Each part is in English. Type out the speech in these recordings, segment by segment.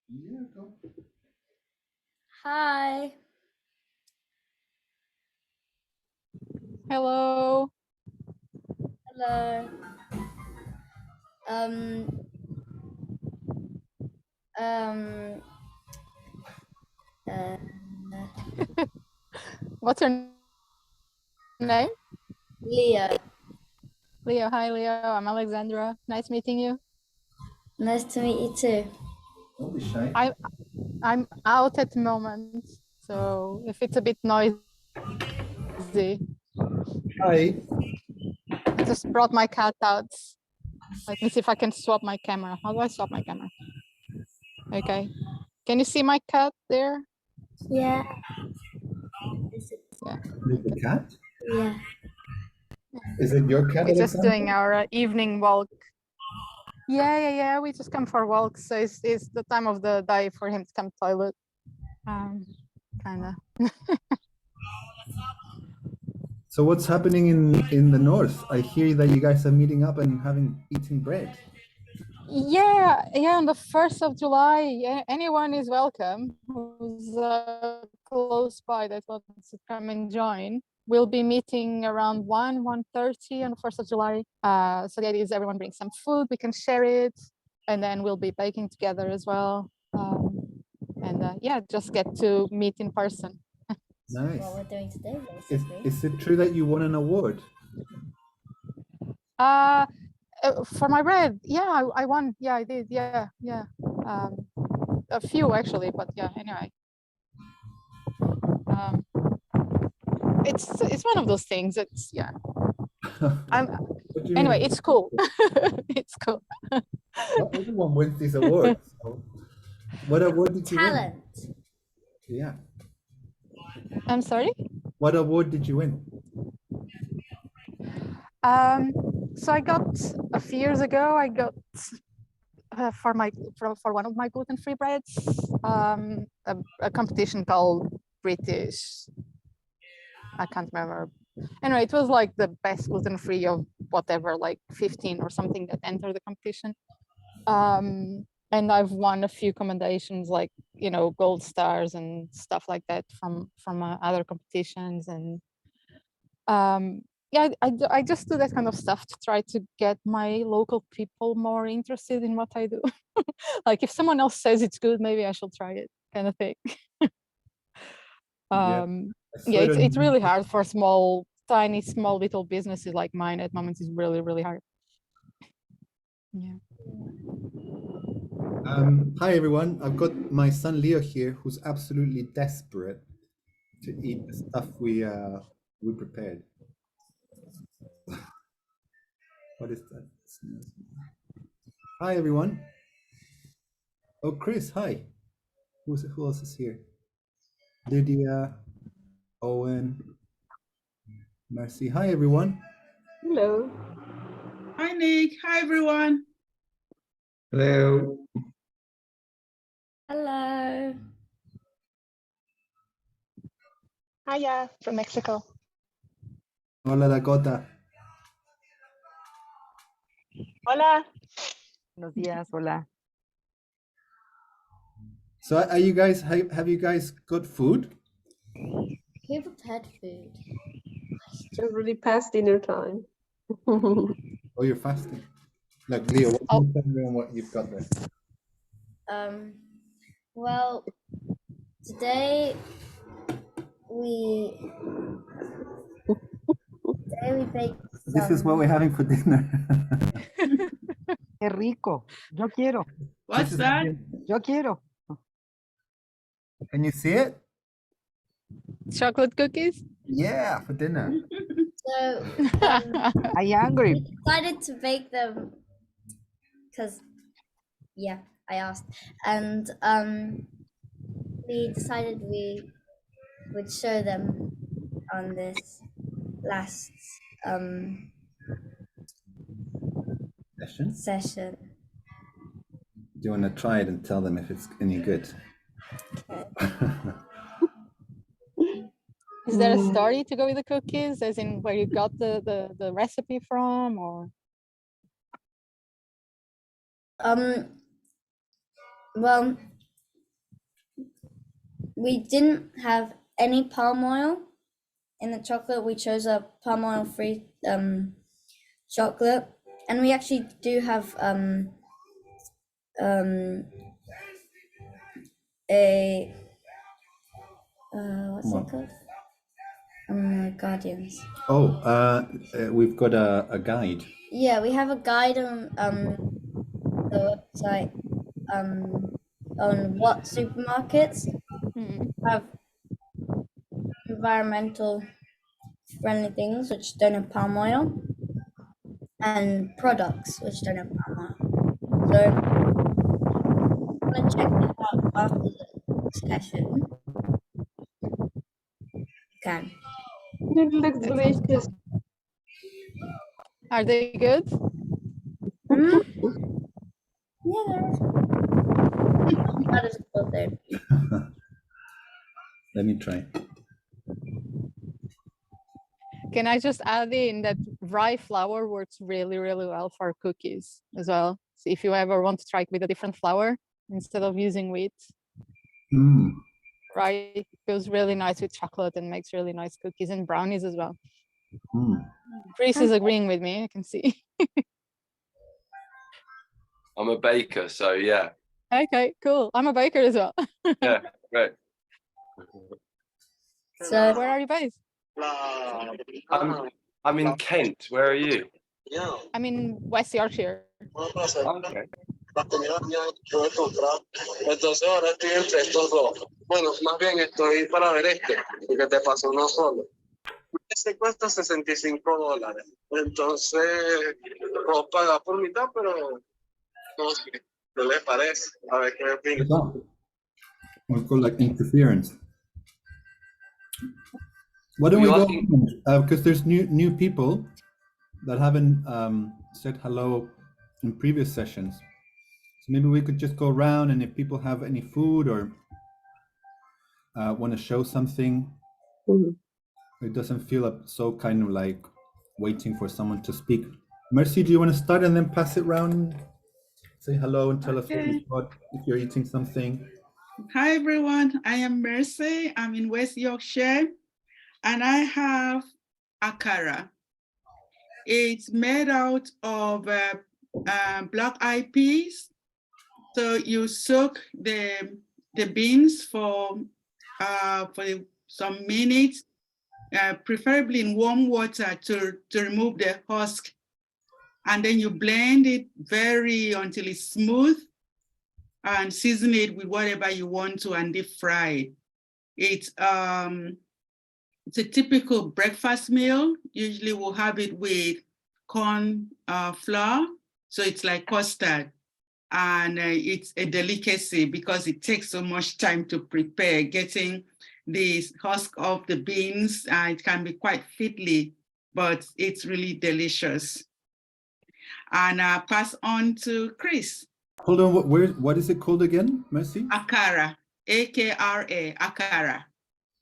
Yeah, go. Hi. Hello. Hello. Um. Um. Uh, What's your name? Leo. Leo. Hi, Leo. I'm Alexandra. Nice meeting you. Nice to meet you too. Don't be shy. I'm out at the moment, so if it's a bit noisy, Hi. I just brought my cat out. Let me see if I can swap my camera. How do I swap my camera? Okay. Can you see my cat there? Yeah. Yeah. With the cat? Yeah. Is it your cat, We're just Alexander? doing our evening walk. Yeah. We just come for walks. So it's the time of the day for him to come to toilet. Kind of. So what's happening in the north? I hear that you guys are meeting up and eating bread. Yeah, on the 1st of July, anyone is welcome who's close by that wants to come and join. We'll be meeting around 1:30 on the 1st of July. So the idea is everyone brings some food, we can share it, and then we'll be baking together as well. Yeah, just get to meet in person. Nice. What we're doing today, Is, basically. is it true that you won an award? For my bread, yeah, I won. Yeah, I did. Yeah. A few actually, but yeah, anyway. Um, it's one of those things. It's yeah. What do you Anyway, mean? it's cool. It's cool. Not everyone wins these awards. So what award did you win? Talent. Yeah. I'm sorry. What award did you win? So I got a few years ago. I got for one of my gluten-free breads, a competition called British. I can't remember. Anyway, it was like the best gluten-free of whatever, like 15 or something that entered the competition. And I've won a few commendations, like gold stars and stuff like that from other competitions. And yeah, I just do that kind of stuff to try to get my local people more interested in what I do. Like if someone else says it's good, maybe I should try it, kind of thing. Yeah. Yeah, it's really hard for tiny small little businesses like mine at moments. Is really hard. Yeah. Hi everyone. I've got my son Leo here, who's absolutely desperate to eat the stuff we prepared. What is that? Hi everyone. Oh, Chris, hi. Who else is here? Lydia, Owen, Mercy. Hi everyone. Hello. Hi, Nick. Hi, everyone. Hello. Hello. Hiya, from Mexico. Hola Dakota. Hola. Buenos días, hola. So are you guys have you guys got food? Who prepared food? It's already past dinner time. Oh, you're fasting. Like Leo, what can you tell me on what you've got there? Well, today we baked. This is what we're having for dinner. Qué rico. Yo quiero. What's that? Yo quiero. Can you see it? Chocolate cookies? Yeah, for dinner. So I hungry. decided to bake them because yeah, I asked, and we decided we would show them on this last session. Do you want to try it and tell them if it's any good? Is there a story to go with the cookies, as in where you got the recipe from, or? Well, we didn't have any palm oil in the chocolate. We chose a palm oil free chocolate, and we actually do have a what's What? it called? Guardians. Oh, we've got a guide. Yeah, we have a guide on the website on what supermarkets Mm. have environmental friendly things which don't have palm oil and products which don't have palm oil. So if you want to check that out after the session, you can. It looks delicious. Are they good? Mm, yeah, there's not as good there. Let me try. Can I just add in that rye flour works really, really well for cookies as well. So if you ever want to try it with a different flour instead of using wheat, Mm. rye goes really nice with chocolate and makes really nice cookies and brownies as well. Mm. Chris is agreeing with me, I can see. I'm a baker, so yeah. Okay, cool. I'm a baker as well. Yeah, great. So Where are you based? I'm in Kent. Where are you? I'm in West Yorkshire. Okay. Entonces ahora estoy entre estos dos. Bueno, más bien estoy para ver porque te pasó uno solo. Este cuesta $65. Entonces, puedo pagar por mitad, pero no sé, ¿qué le parece? A ver qué opina. What's that? It's called like interference. Why don't we You're go? asking- Because there's new people that haven't said hello in previous sessions. So maybe we could just go around, and if people have any food or want to show something, Mhm. it doesn't feel so kind of like waiting for someone to speak. Mercy, do you want to start and then pass it around? Say hello and tell us what you Okay. thought, if you're eating something. Hi, everyone. I am Mercy. I'm in West Yorkshire, and I have akara. It's made out of black-eyed peas. So you soak the beans for some minutes, preferably in warm water to remove the husk. And then you blend it until it's smooth and season it with whatever you want to and deep fry it. It's a typical breakfast meal. Usually we'll have it with corn flour. So it's like custard. And it's a delicacy because it takes so much time to prepare, getting the husk of the beans. It can be quite fiddly, but it's really delicious. And I pass on to Chris. Hold on, what is it called again, Mercy? Akara, A-K-R-A, akara.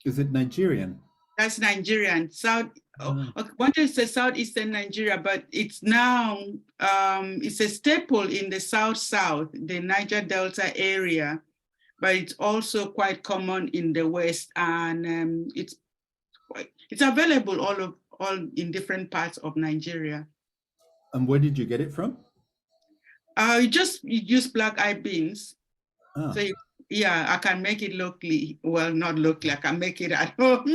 Is it Nigerian? That's Nigerian. I wanted to say southeastern Nigeria, but it's now, it's a staple in the south, the Niger Delta area, but it's also quite common in the West, and it's available all in different parts of Nigeria. And where did you get it from? You use black-eyed beans. Ah. So yeah, I can make it locally. Well, not locally, I can make it at home.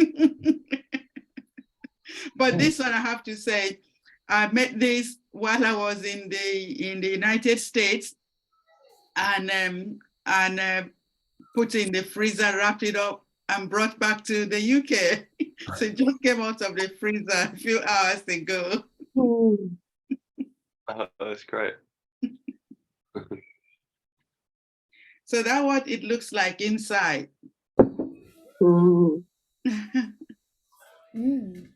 But this one, I have to say, I met this while I was in the United States, and put it in the freezer, wrapped it up, and brought back to the UK. So it just came out of the freezer a few hours ago. Oh, that's great. So that's what it looks like inside. Mm.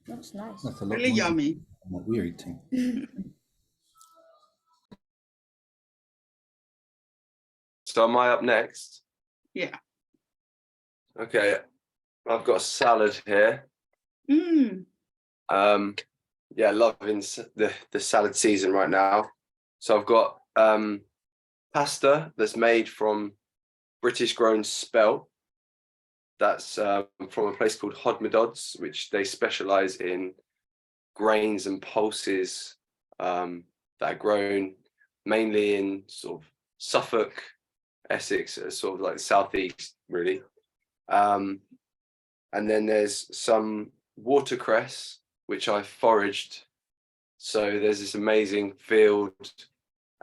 That's nice. That's a lot Really more yummy. than what we're eating. So am I up next? Yeah. Okay. I've got a salad here. Mm. Yeah, loving the salad season right now. So I've got pasta that's made from British grown spelt. That's from a place called Hodmedods, which they specialize in grains and pulses that are grown mainly in sort of Suffolk, Essex, sort of like the southeast, really. And then there's some watercress, which I foraged. So there's this amazing field,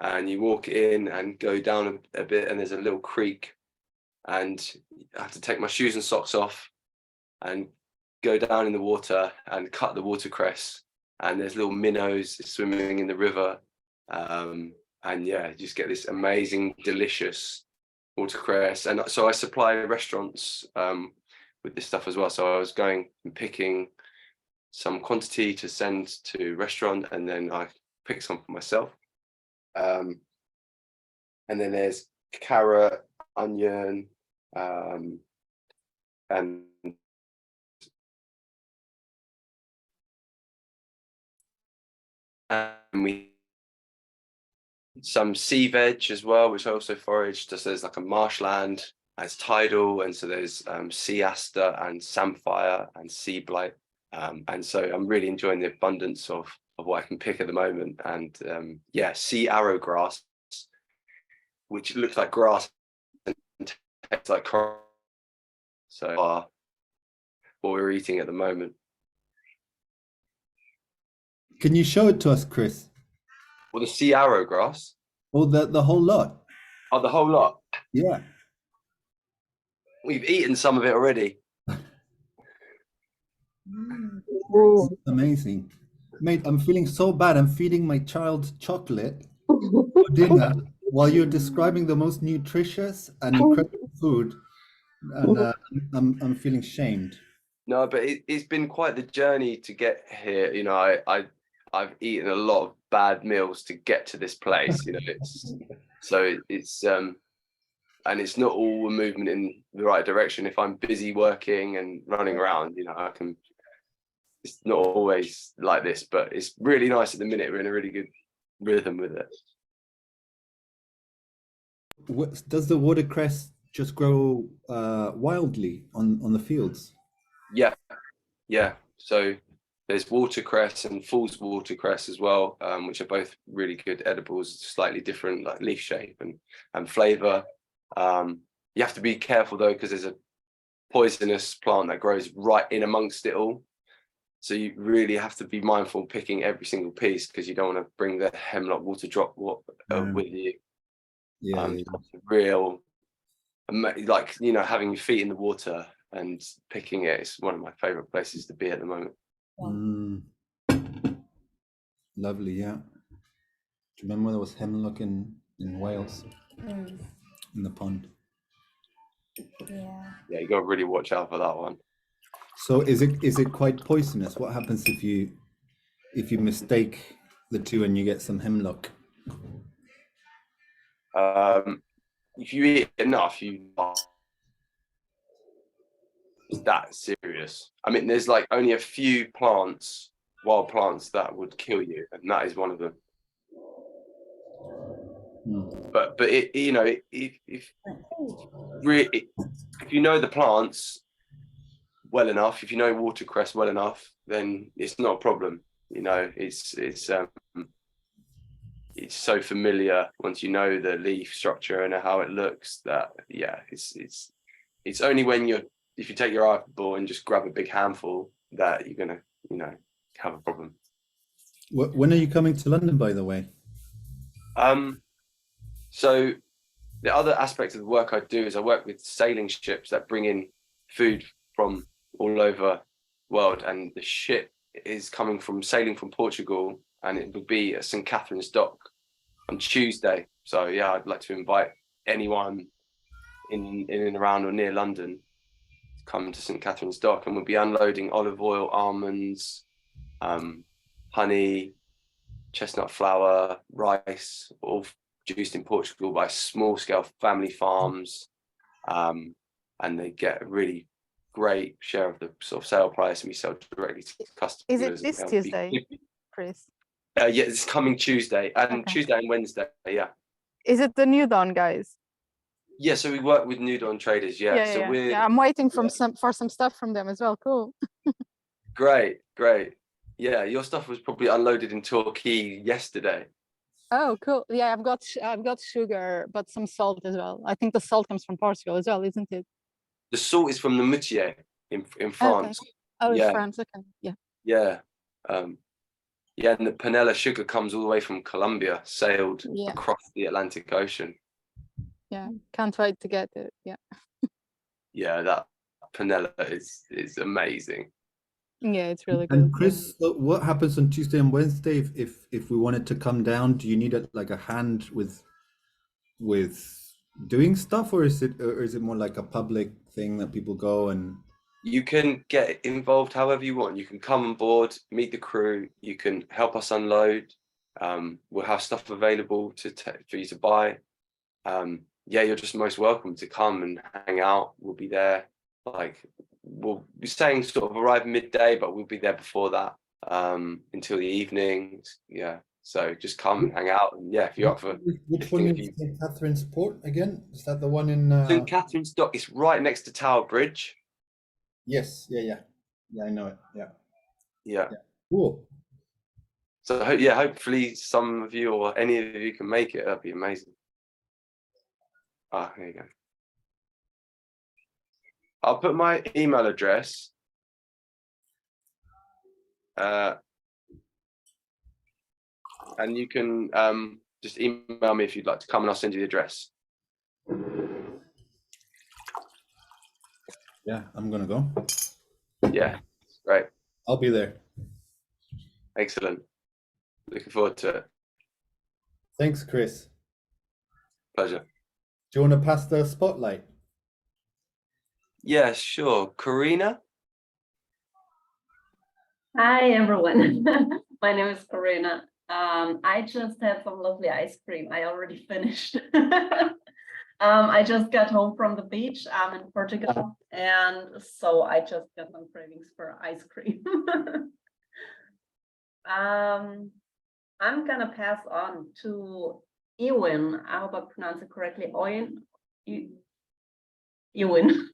and you walk in and go down a bit, and there's a little creek, and I have to take my shoes and socks off and go down in the water and cut the watercress, and there's little minnows swimming in the river. And yeah, you just get this amazing, delicious watercress. And so I supply restaurants with this stuff as well. So I was going and picking some quantity to send to restaurant, and then I pick some for myself. And then there's carrot, onion, and we some sea veg as well, which I also foraged. So there's like a marshland, and it's tidal, and so there's sea aster and samphire and sea blight. And so I'm really enjoying the abundance of what I can pick at the moment. And yeah, sea arrowgrass, which looks like grass and tastes like coral. So what we're eating at the moment. Can you show it to us, Chris? Well, the sea arrowgrass. Oh, the whole lot. Oh, the whole lot. Yeah. We've eaten some of it already. Oh. Amazing. Mate, I'm feeling so bad. I'm feeding my child chocolate for dinner while you're describing the most nutritious and incredible food. And I'm feeling shamed. No, but it's been quite the journey to get here. You know, I've eaten a lot of bad meals to get to this place. You know, it's and it's not all a movement in the right direction. If I'm busy working and running around, you know, it's not always like this, but it's really nice at the minute. We're in a really good rhythm with it. Does the watercress just grow wildly on the fields? Yeah. So there's watercress and fool's watercress as well, which are both really good edibles, slightly different, like leaf shape and flavor. You have to be careful though, because there's a poisonous plant that grows right in amongst it all. So you really have to be mindful picking every single piece, because you don't want to bring the hemlock water drop with you. Yeah. It's real, like, you know, having your feet in the water and picking it is one of my favorite places to be at the moment. Lovely, yeah. Do you remember there was hemlock in Wales, in the pond? Yeah. You got to really watch out for that one. So is it quite poisonous? What happens if you mistake the two and you get some hemlock? If you eat enough, it's that serious. I mean, there's like only a few plants, wild plants, that would kill you, and that is one of them. But it, you know, if you know the plants well enough, if you know watercress well enough, then it's not a problem. You know, it's so familiar once you know the leaf structure and how it looks, that yeah, it's only when if you take your eyeball and just grab a big handful that you're gonna, you know, have a problem. When are you coming to London, by the way? So the other aspect of the work I do is I work with sailing ships that bring in food from all over the world, and the ship is sailing from Portugal, and it will be at St. Catherine's Dock on Tuesday. So yeah, I'd like to invite anyone in and around or near London to come to St. Catherine's Dock, and we'll be unloading olive oil, almonds, honey, chestnut flour, rice, all produced in Portugal by small scale family farms, and they get a really great share of the sort of sale price, and we sell directly to customers. Is it this Tuesday, Chris? Yeah, it's coming Tuesday, and okay. Tuesday and Wednesday. Yeah. Is it the New Dawn guys? Yeah, so we work with Nudon traders. Yeah, so we're I'm waiting for some stuff from them as well. Cool. great. Yeah, your stuff was probably unloaded in Torquay yesterday. Oh, cool. Yeah, I've got sugar, but some salt as well. I think the salt comes from Portugal as well, isn't it? The salt is from the Moutier in France. Oh, Yeah. it's France. Okay. Yeah. Yeah. Yeah, and the Panela sugar comes all the way from Colombia, sailed Yeah. across the Atlantic Ocean. Yeah. Can't wait to get it. Yeah. Yeah, that Panela is amazing. Yeah, it's really good. And Chris, what happens on Tuesday and Wednesday if we wanted to come down? Do you need like a hand with doing stuff, or is it more like a public thing that people go and? You can get involved however you want. You can come on board, meet the crew. You can help us unload. We'll have stuff available for you to buy. Yeah, you're just most welcome to come and hang out. We'll be there. Like, we'll be saying sort of arrive midday, but we'll be there before that until the evenings. Yeah, so just come and hang out. And yeah, if you're up for Which one is St. Catherine's Port again? Is that the one in? St. Catherine's Dock, it's right next to Tower Bridge. Yes. Yeah, I know it. Yeah. Cool. So yeah, hopefully some of you or any of you can make it. That'd be amazing. Ah, there you go. I'll put my email address. And you can just email me if you'd like to come, and I'll send you the address. Yeah, I'm gonna go. Yeah, great. I'll be there. Excellent. Looking forward to it. Thanks, Chris. Pleasure. Do you want to pass the spotlight? Yeah, sure. Karina? Hi, everyone. My name is Karina. I just had some lovely ice cream. I already finished. I just got home from the beach. I'm in Portugal, and so I just got some cravings for ice cream. I'm gonna pass on to Ewan. I hope I pronounced it correctly. Ewan.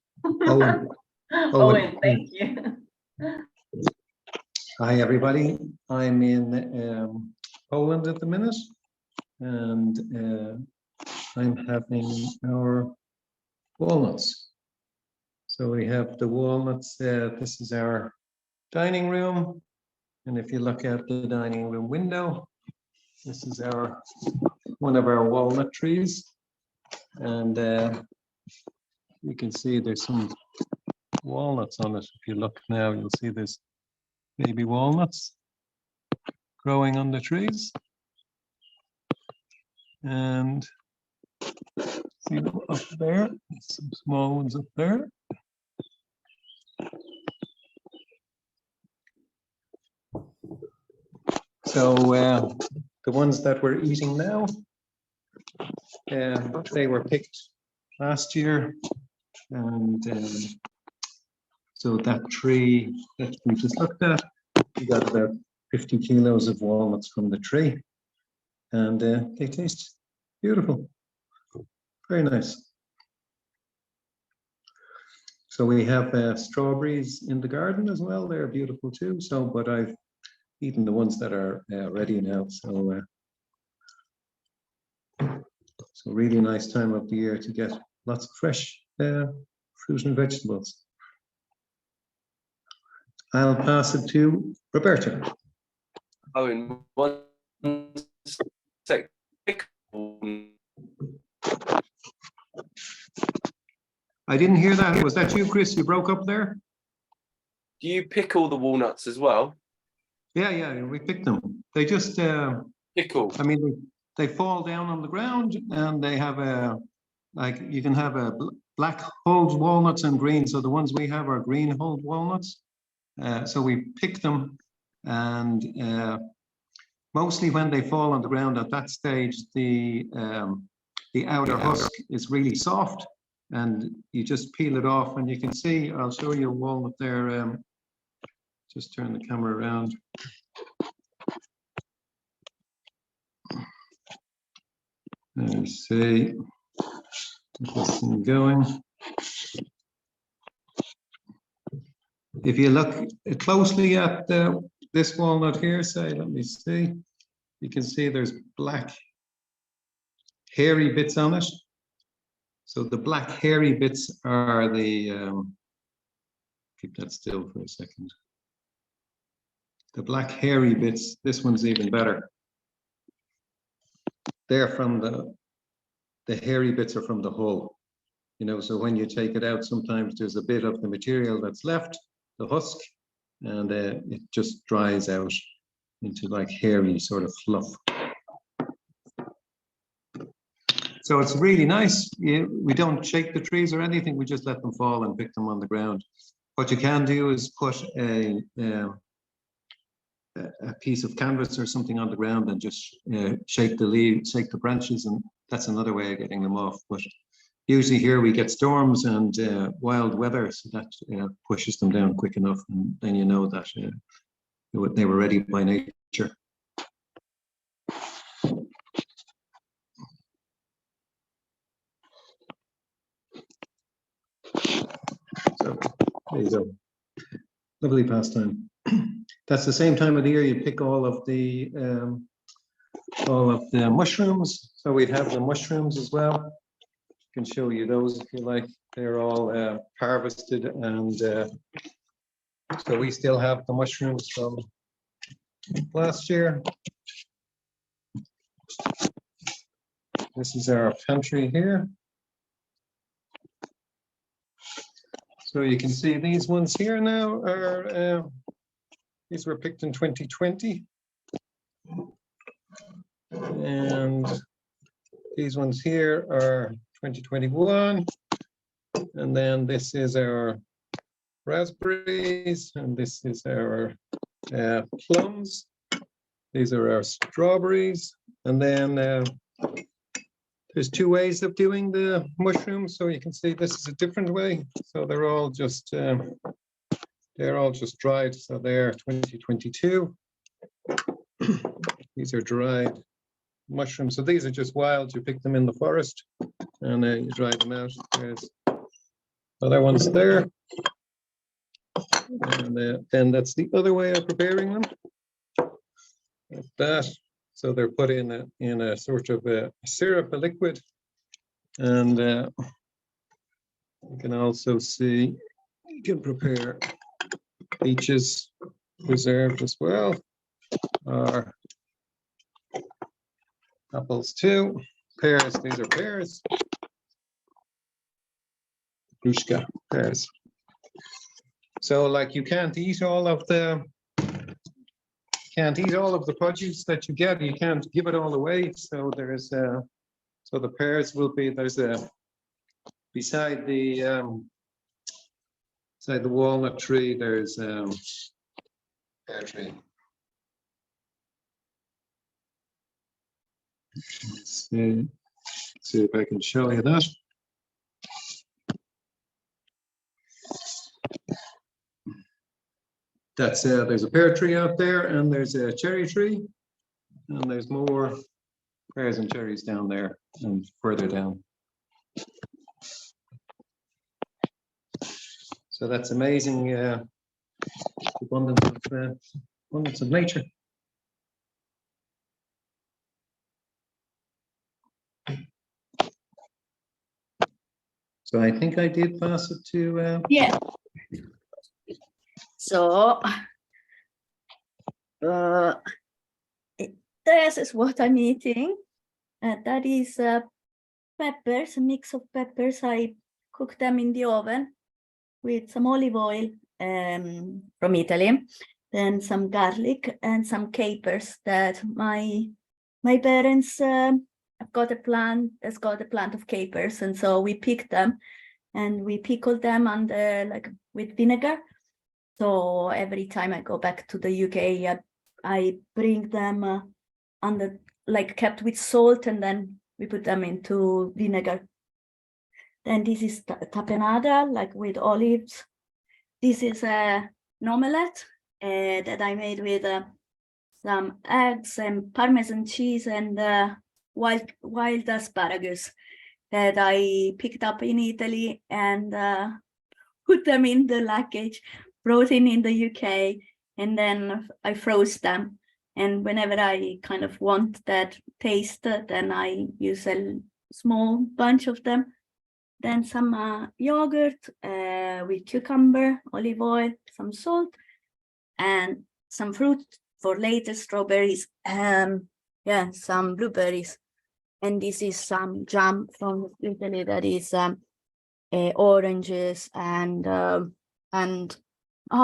Owen. Owen, thank you. Hi, everybody. I'm in Poland at the minute, and I'm having our walnuts. So we have the walnuts. This is our dining room. And if you look out the dining room window, this is one of our walnut trees. And you can see there's some walnuts on it. If you look now, you'll see there's baby walnuts growing on the trees. And see them up there, some small ones up there. So the ones that we're eating now, they were picked last year, and so that tree that we just looked at, we got about 50 kilos of walnuts from the tree, and they taste beautiful, very nice. So we have strawberries in the garden as well. They're beautiful too. So, but I've eaten the ones that are ready now. So, so really nice time of the year to get lots of fresh fruit and vegetables. I'll pass it to Roberto. Oh, in one sec. I didn't hear that. Was that you, Chris? You broke up there? Do you pickle the walnuts as well? Yeah, we picked them. They just Pickle. I mean, they fall down on the ground, and they have like you can have black hulled walnuts and green. So the ones we have are green hulled walnuts. So we pick them, and mostly when they fall on the ground at that stage, the outer husk is really soft, and you just peel it off, and you can see. I'll show you a walnut there. Just turn the camera around. Let's see. Get this thing going. If you look closely at this walnut here, say, let me see, you can see there's black hairy bits on it. So the black hairy bits are the, keep that still for a second. The black hairy bits, this one's even better. They're from the hairy bits are from the hull. You know, so when you take it out, sometimes there's a bit of the material that's left, the husk, and it just dries out into like hairy sort of fluff. So it's really nice. We don't shake the trees or anything. We just let them fall and pick them on the ground. What you can do is put a piece of canvas or something on the ground and just shake the leaves, shake the branches, and that's another way of getting them off. But usually here we get storms and wild weather, so that pushes them down quick enough, and then you know that they were ready by nature. So there you go. Lovely pastime. That's the same time of the year you pick all of the mushrooms. So we'd have the mushrooms as well. I can show you those if you like. They're all harvested, and so we still have the mushrooms from last year. This is our pantry here. So you can see these ones here now are, these were picked in 2020. And these ones here are 2021. And then this is our raspberries, and this is our plums. These are our strawberries. And then there's two ways of doing the mushrooms. So you can see this is a different way. So they're all just dried. So they're 2022. These are dried mushrooms. So these are just wild. You pick them in the forest and you dry them out. There's other ones there. And then that's the other way of preparing them. Like that. So they're put in a sort of a syrup, a liquid, and you can also see you can prepare peaches preserved as well, or apples too. Pears, these are pears. Grushka pears. So like you can't eat all of the produce that you get. You can't give it all away. So there's so the pears will be, there's a beside the walnut tree, there's pear tree. Let's see if I can show you that. That's there's a pear tree out there, and there's a cherry tree, and there's more pears and cherries down there and further down. So that's amazing abundance of nature. So I think I did pass it to Yeah. So this is what I'm eating. That is peppers, a mix of peppers. I cook them in the oven with some olive oil from Italy, then some garlic and some capers that my parents have got a plant that's got a plant of capers, and so we picked them and we pickled them under like with vinegar. So every time I go back to the UK, I bring them under, like kept with salt, and then we put them into vinegar. Then this is tapenade, like with olives. This is an omelette that I made with some eggs and Parmesan cheese and wild asparagus. that I picked up in Italy and put them in the luggage, brought in the UK, and then I froze them. And whenever I kind of want that taste, then I use a small bunch of them. Then some yogurt with cucumber, olive oil, some salt, and some fruit for later, strawberries, yeah, some blueberries. And this is some jam from Italy that is oranges and oh,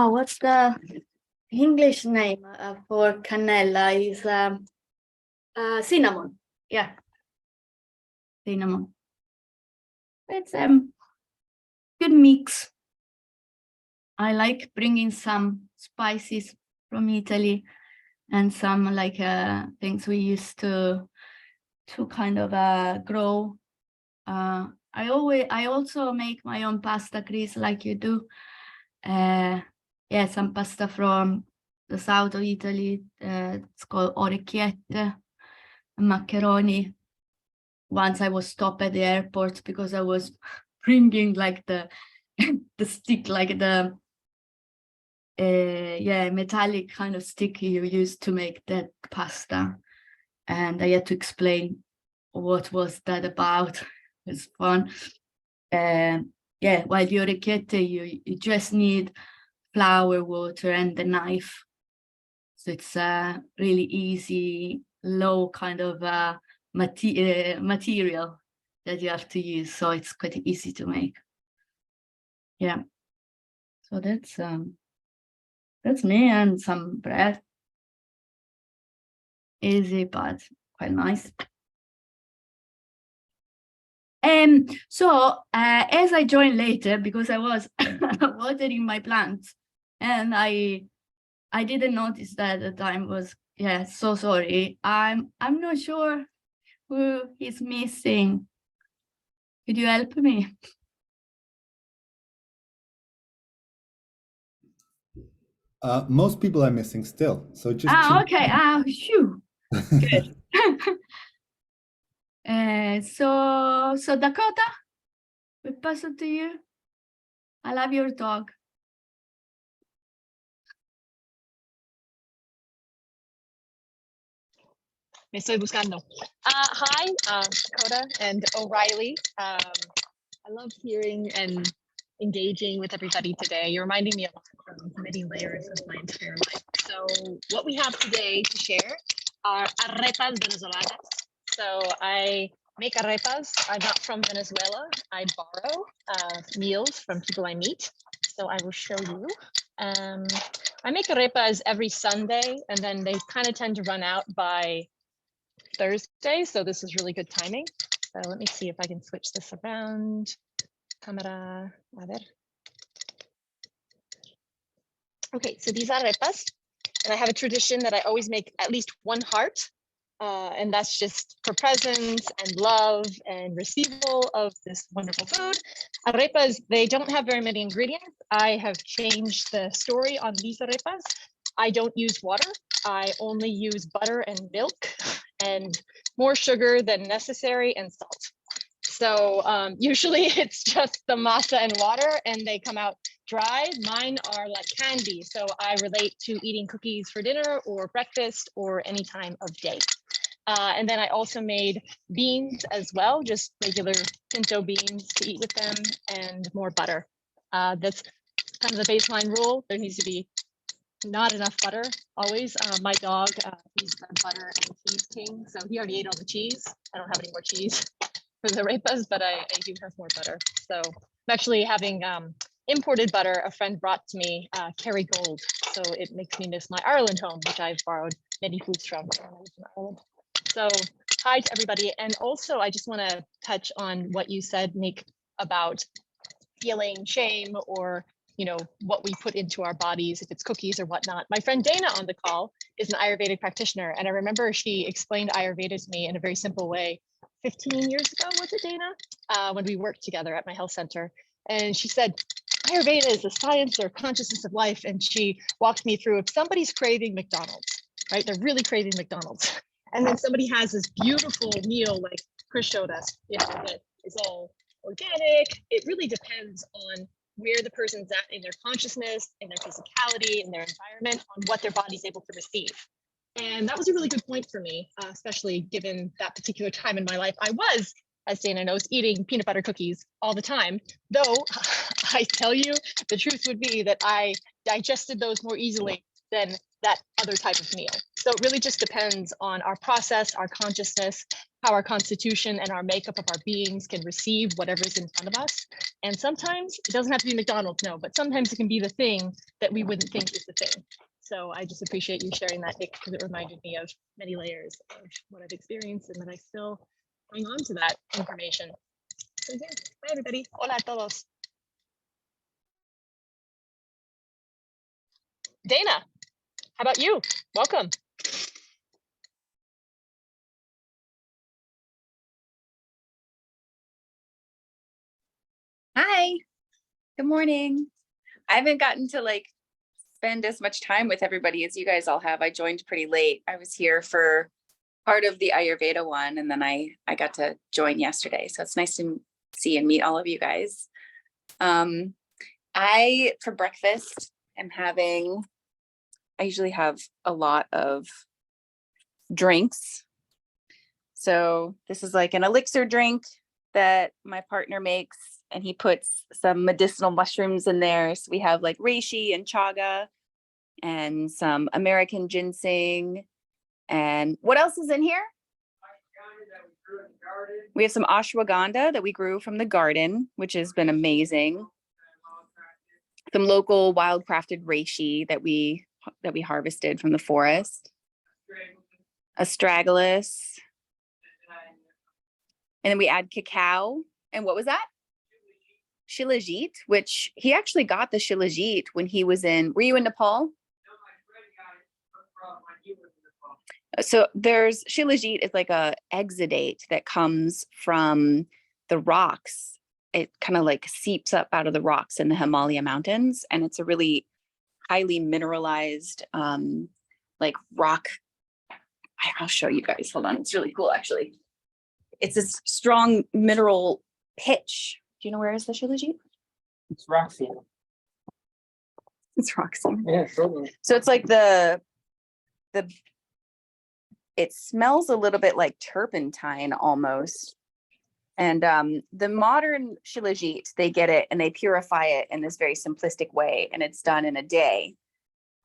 what's the English name for cannella? Is cinnamon. Yeah, cinnamon. It's good mix. I like bringing some spices from Italy and some like things we used to kind of grow. I also make my own pasta, Chris, like you do. Yeah, some pasta from the south of Italy. It's called orecchiette, macaroni. Once I was stopped at the airport because I was bringing like the the stick, like the yeah, metallic kind of stick you used to make that pasta, and I had to explain what was that about. It's fun. Yeah, while the orecchiette, you just need flour, water, and the knife. So it's really easy, low kind of material that you have to use. So it's quite easy to make. Yeah. So that's me, and some bread. Easy, but quite nice. So as I joined later, because I was watering my plants, and I didn't notice that the time was, yeah, so sorry. I'm not sure who is missing. Could you help me? Most people are missing still, so just Okay. Phew. Good. So Dakota, we pass it to you. I love your dog. Me estoy buscando. Hi, Dakota and O'Reilly. I love hearing and engaging with everybody today. You're reminding me a lot from many layers of my entire life. So what we have today to share are arepas venezolanas. So I make arepas. I'm not from Venezuela. I borrow meals from people I meet. So I will show you. I make arepas every Sunday, and then they kind of tend to run out by Thursday, so this is really good timing. So let me see if I can switch this around. Camera, a ver. Okay, so these are arepas, and I have a tradition that I always make at least one heart, and that's just for presents and love and receival of this wonderful food. Arepas, they don't have very many ingredients. I have changed the story on these arepas. I don't use water. I only use butter and milk and more sugar than necessary and salt. So usually it's just the masa and water and they come out dry. Mine are like candy. So I relate to eating cookies for dinner or breakfast or any time of day. And then I also made beans as well, just regular pinto beans to eat with them and more butter. That's kind of the baseline rule. There needs to be not enough butter always. My dog, he's the butter and cheese king, so he already ate all the cheese. I don't have any more cheese for the arepas, but I do have more butter. So I'm actually having imported butter. A friend brought to me Kerrygold, so it makes me miss my Ireland home, which I've borrowed many foods from when I was in Ireland. So hi to everybody. And also I just want to touch on what you said, Nick, about feeling shame or what we put into our bodies, if it's cookies or whatnot. My friend Dana on the call is an Ayurvedic practitioner. And I remember she explained Ayurveda to me in a very simple way 15 years ago, was it Dana? When we worked together at my health center. And she said, Ayurveda is the science or consciousness of life. And she walked me through, if somebody's craving McDonald's, right? They're really craving McDonald's. And then somebody has this beautiful meal like Chris showed us, that is all organic. It really depends on where the person's at in their consciousness, in their physicality, in their environment, on what their body's able to receive. And that was a really good point for me, especially given that particular time in my life. I was, as Dana knows, eating peanut butter cookies all the time, though I tell you, the truth would be that I digested those more easily than that other type of meal. So it really just depends on our process, our consciousness, how our constitution and our makeup of our beings can receive whatever's in front of us. And sometimes it doesn't have to be McDonald's, no, but sometimes it can be the thing that we wouldn't think is the thing. So I just appreciate you sharing that, Nick, because it reminded me of many layers of what I've experienced and that I still hang on to that information. So yeah, bye everybody. Hola a todos. Dana, how about you? Welcome. Hi, good morning. I haven't gotten to like spend as much time with everybody as you guys all have. I joined pretty late. I was here for part of the Ayurveda one, and then I got to join yesterday. So it's nice to see and meet all of you guys. I, for breakfast, I usually have a lot of drinks. So this is like an elixir drink that my partner makes, and he puts some medicinal mushrooms in there. So we have like reishi and chaga and some American ginseng. And what else is in here? We have some ashwagandha that we grew from the garden, which has been amazing. Some local wild crafted reishi that we harvested from the forest. Astragalus. And then we add cacao. And what was that? Shilajit, which he actually got the Shilajit when he was were you in Nepal? So there's Shilajit is like a exudate that comes from the rocks. It kind of like seeps up out of the rocks in the Himalaya mountains. And it's a really highly mineralized like rock. I'll show you guys. Hold on. It's really cool, actually. It's this strong mineral pitch. Do you know where is the Shilajit? It's Roxy. It's Roxy. Yeah, sure. So it's like it smells a little bit like turpentine almost. And the modern Shilajit, they get it and they purify it in this very simplistic way, and it's done in a day.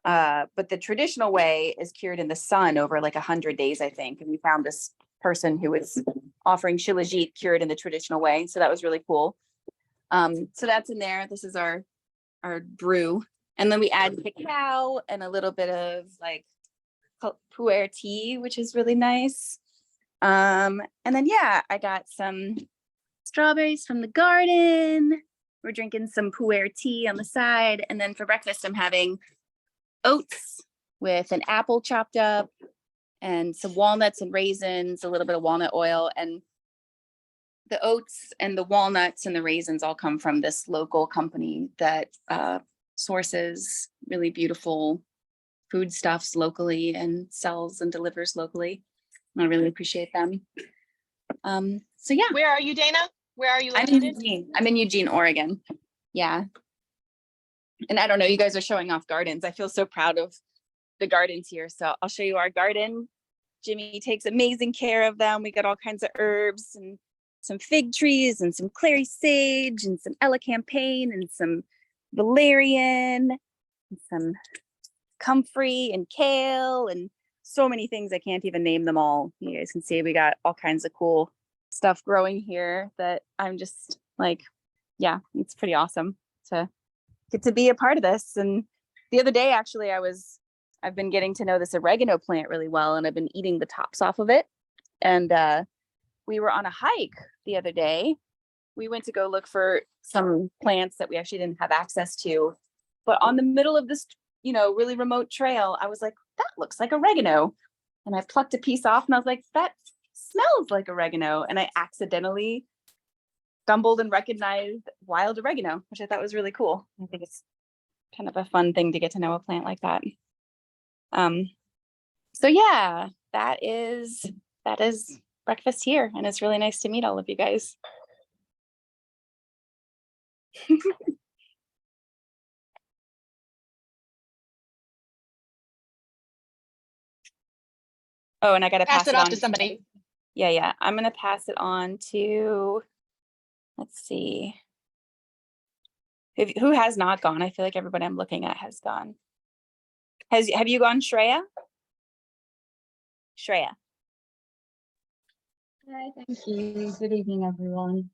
But the traditional way is cured in the sun over like 100 days, I think. And we found this person who was offering Shilajit cured in the traditional way. So that was really cool. So that's in there. This is our brew. And then we add cacao and a little bit of like pu'er tea, which is really nice. And then, yeah, I got some strawberries from the garden. We're drinking some pu'er tea on the side. And then for breakfast, I'm having oats with an apple chopped up and some walnuts and raisins, a little bit of walnut oil. And the oats and the walnuts and the raisins all come from this local company that sources really beautiful foodstuffs locally and sells and delivers locally. I really appreciate them. So yeah. Where are you, Dana? Where are you I'm in located? Eugene. I'm in Eugene, Oregon. Yeah. And I don't know, you guys are showing off gardens. I feel so proud of the gardens here. So I'll show you our garden. Jimmy takes amazing care of them. We got all kinds of herbs and some fig trees and some clary sage and some elecampane and some valerian and some comfrey and kale and so many things. I can't even name them all. You guys can see we got all kinds of cool stuff growing here that I'm just like, yeah, it's pretty awesome to get to be a part of this. And the other day, actually, I've been getting to know this oregano plant really well, and I've been eating the tops off of it. And we were on a hike the other day. We went to go look for some plants that we actually didn't have access to. But on the middle of this, really remote trail, I was like, that looks like oregano. And I plucked a piece off and I was like, that smells like oregano. And I accidentally stumbled and recognized wild oregano, which I thought was really cool. I think it's kind of a fun thing to get to know a plant like that. So yeah, that is breakfast here. And it's really nice to meet all of you guys. Oh, and I gotta Pass pass it it off on. to somebody. Yeah. I'm gonna pass it on to, let's see. Who has not gone? I feel like everybody I'm looking at has gone. Have you gone, Shreya? Shreya. Hi, thank you. Good evening, everyone.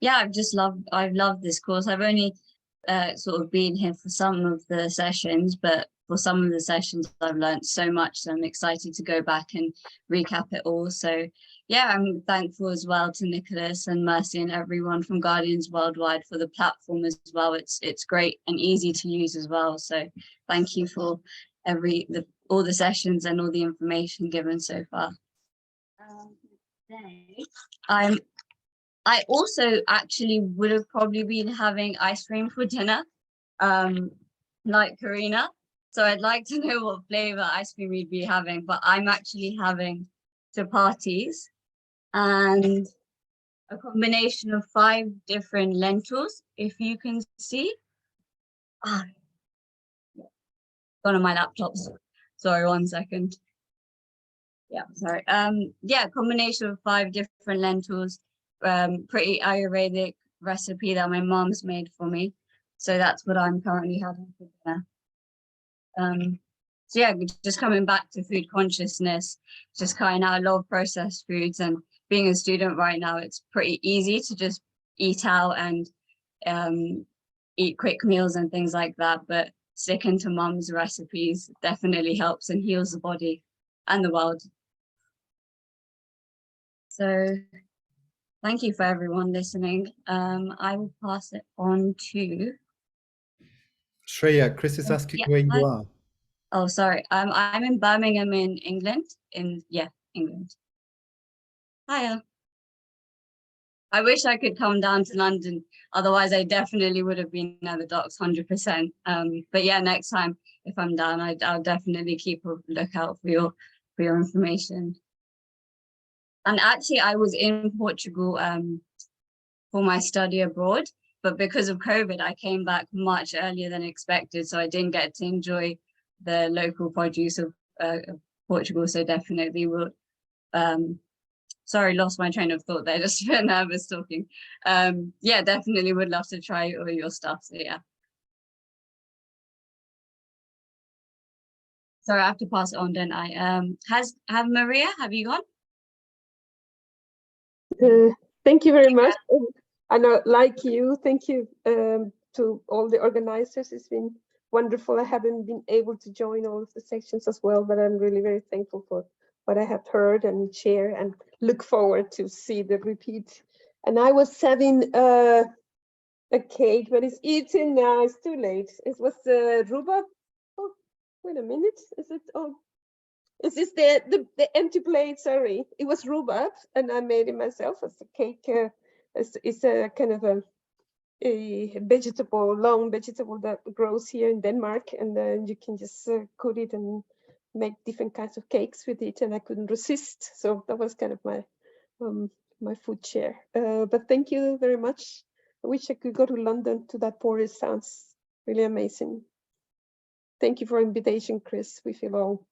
Yeah, I've loved this course. I've only sort of been here for some of the sessions, but for some of the sessions I've learned so much, so I'm excited to go back and recap it all. So yeah, I'm thankful as well to Nicholas and Mercy and everyone from Guardians Worldwide for the platform as well. It's great and easy to use as well. So thank you for all the sessions and all the information given so far. I also actually would have probably been having ice cream for dinner, like Karina. So I'd like to know what flavor ice cream you'd be having, but I'm actually having chapatis and a combination of 5 different lentils, if you can see. Gone on my laptop. Sorry, 1 second. Yeah, sorry. Yeah, combination of 5 different lentils, pretty Ayurvedic recipe that my mom's made for me. So that's what I'm currently having for dinner. So yeah, just coming back to food consciousness, just cutting out a lot of processed foods, and being a student right now, it's pretty easy to just eat out and eat quick meals and things like that. But sticking to mom's recipes definitely helps and heals the body and the world. So thank you for everyone listening. I will pass it on to Shreya, Chris is asking where you are. Oh, sorry. I'm in Birmingham in England. England. Hiya. I wish I could come down to London. Otherwise, I definitely would have been at the docks 100%. But yeah, next time if I'm down, I'll definitely keep a lookout for your information. And actually, I was in Portugal for my study abroad, but because of COVID, I came back much earlier than expected, so I didn't get to enjoy the local produce of Portugal. So definitely will. Sorry, lost my train of thought there. Just a bit nervous talking. Yeah, definitely would love to try all your stuff. So yeah. Sorry, I have to pass it on, don't I? Have Maria? Have you gone? Thank you very much. And like you, thank you to all the organizers. It's been wonderful. I haven't been able to join all of the sections as well, but I'm really very thankful for what I have heard and share, and look forward to see the repeat. And I was having a cake, but it's eaten now. It's too late. It was rhubarb. Oh, wait a minute. Is it? Oh. Is this the empty plate? Sorry, it was rhubarb, and I made it myself as a cake. It's a kind of a vegetable, long vegetable that grows here in Denmark, and then you can just cook it and make different kinds of cakes with it. And I couldn't resist, so that was kind of my my food share. But thank you very much. I wish I could go to London to that forest. Sounds really amazing. Thank you for invitation, Chris. We feel all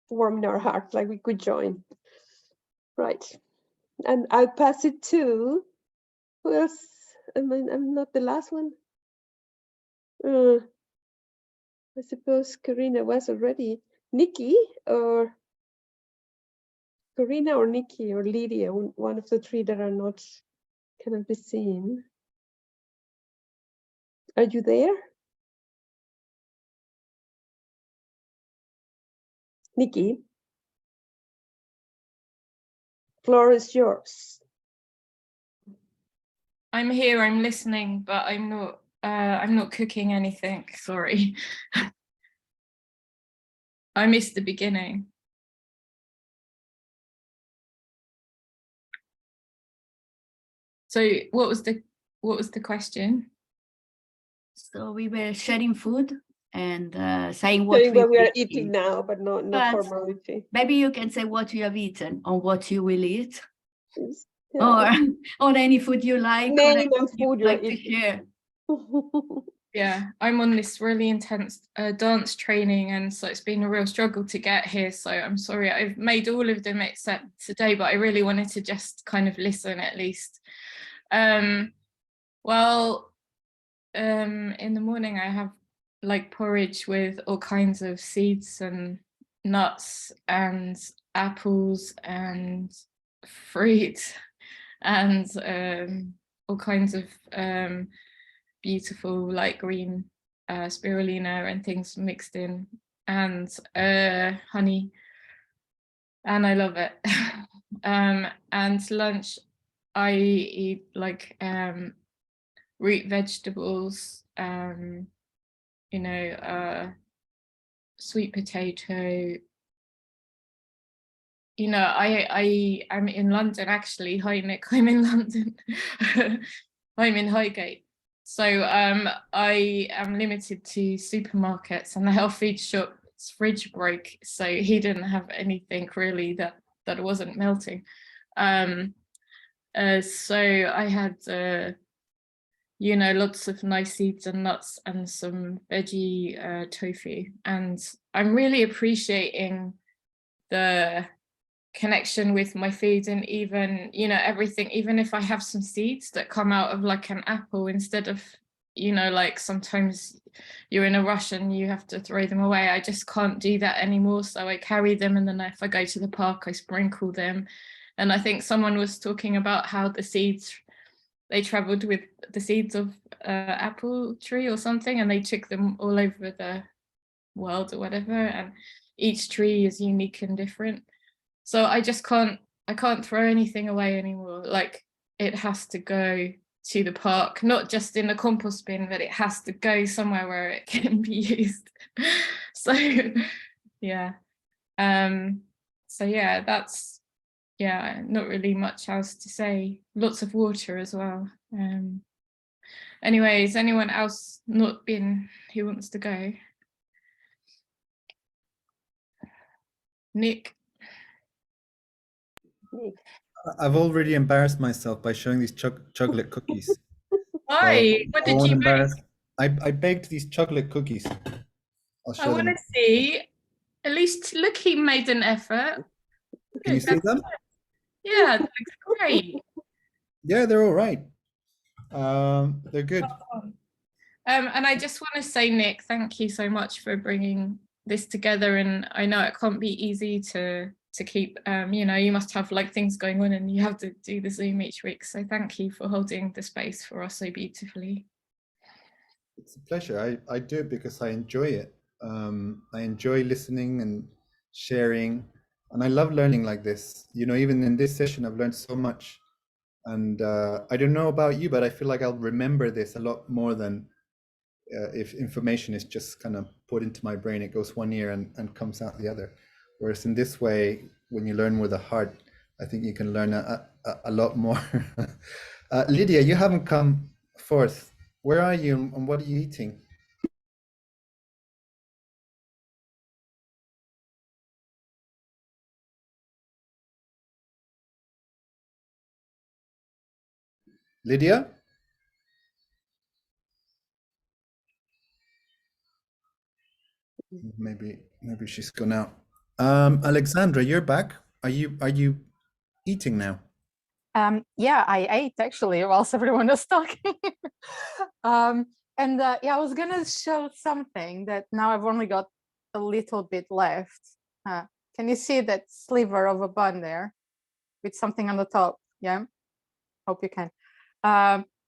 warm in our heart, like we could join. Right, and I'll pass it to, who else? I mean, I'm not the last one. I suppose Karina was already. Nikki, or Karina, or Nikki, or Lydia, one of the 3 that are not cannot be seen. Are you there? Nikki, floor is yours. I'm here, I'm listening, but I'm not cooking anything, sorry. I missed the beginning. So what was the question? So we were sharing food and saying what we are eating now, but not formality. Maybe you can say what you have eaten or what you will eat. Yes. or or any food you like, or Name anything and you food would you're like to eating. share. Yeah, I'm on this really intense dance training, and so it's been a real struggle to get here. So I'm sorry, I've made all of them except today, but I really wanted to just kind of listen at least. Well, in the morning I have like porridge with all kinds of seeds and nuts and apples and fruit and all kinds of beautiful like green spirulina and things mixed in, and honey, and I love it. And lunch I eat like root vegetables, you know, sweet potato. You know, I am in London actually. Hi Nick, I'm in London. I'm in Highgate. So I am limited to supermarkets, and the health food shop's fridge broke, so he didn't have anything really that wasn't melting. So I had you know, lots of nice seeds and nuts and some veggie tofu, and I'm really appreciating the connection with my food, and even, you know, everything, even if I have some seeds that come out of like an apple, instead of, you know, like sometimes you're in a rush and you have to throw them away, I just can't do that anymore. So I carry them, and then if I go to the park I sprinkle them. And I think someone was talking about how the seeds, they traveled with the seeds of apple tree or something, and they took them all over the world or whatever, and each tree is unique and different. So I can't throw anything away anymore. Like, it has to go to the park, not just in the compost bin, but it has to go somewhere where it can be used. So yeah. So yeah, that's, yeah, not really much else to say. Lots of water as well. Anyways, anyone else not been who wants to go? Nick? I've already embarrassed myself by showing these chocolate cookies. Why? What did you make? I baked these chocolate cookies. I'll I show want them. to see. At least look, he made an effort. Can you see them? Yeah, it looks great. Yeah, they're all right. They're good. And I just want to say, Nick, thank you so much for bringing this together. And I know it can't be easy to keep, you know, you must have like things going on, and you have to do the Zoom each week. So thank you for holding the space for us so beautifully. It's a pleasure. I do it because I enjoy it. I enjoy listening and sharing, and I love learning like this. You know, even in this session, I've learned so much. And I don't know about you, but I feel like I'll remember this a lot more than if information is just kind of put into my brain. It goes one ear and comes out the other. Whereas in this way, when you learn with the heart, I think you can learn a lot more. Lydia, you haven't come forth. Where are you and what are you eating? Lydia? Maybe she's gone out. Alexandra, you're back. Are you eating now? Yeah, I ate actually whilst everyone was talking. Yeah, I was gonna show something that now I've only got a little bit left. Can you see that sliver of a bun there with something on the top? Yeah, hope you can.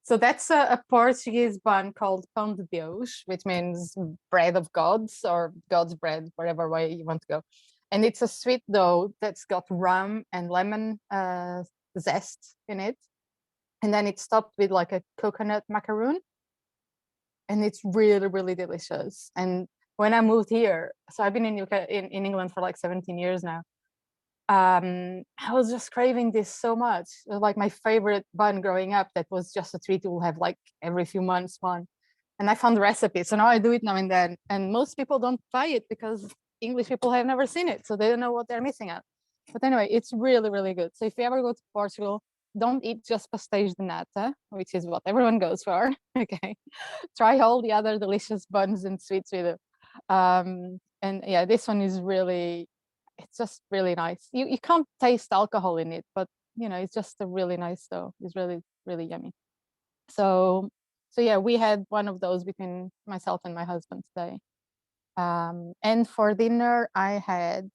So that's a Portuguese bun called pão de Deus, which means bread of gods or God's bread, whatever way you want to go. And it's a sweet dough that's got rum and lemon zest in it. And then it's topped with like a coconut macaroon. And it's really, really delicious. And when I moved here, so I've been in England for like 17 years now. I was just craving this so much. It was like my favorite bun growing up. That was just a treat we'll have like every few months one. And I found the recipe. So now I do it now and then. And most people don't buy it because English people have never seen it. So they don't know what they're missing out. But anyway, it's really, really good. So if you ever go to Portugal, don't eat just pastéis de nata, which is what everyone goes for. Okay, try all the other delicious buns and sweets with it. And yeah, this one is really, it's just really nice. You can't taste alcohol in it, but you know, it's just a really nice dough. It's really, really yummy. So yeah, we had one of those between myself and my husband today. And for dinner, I had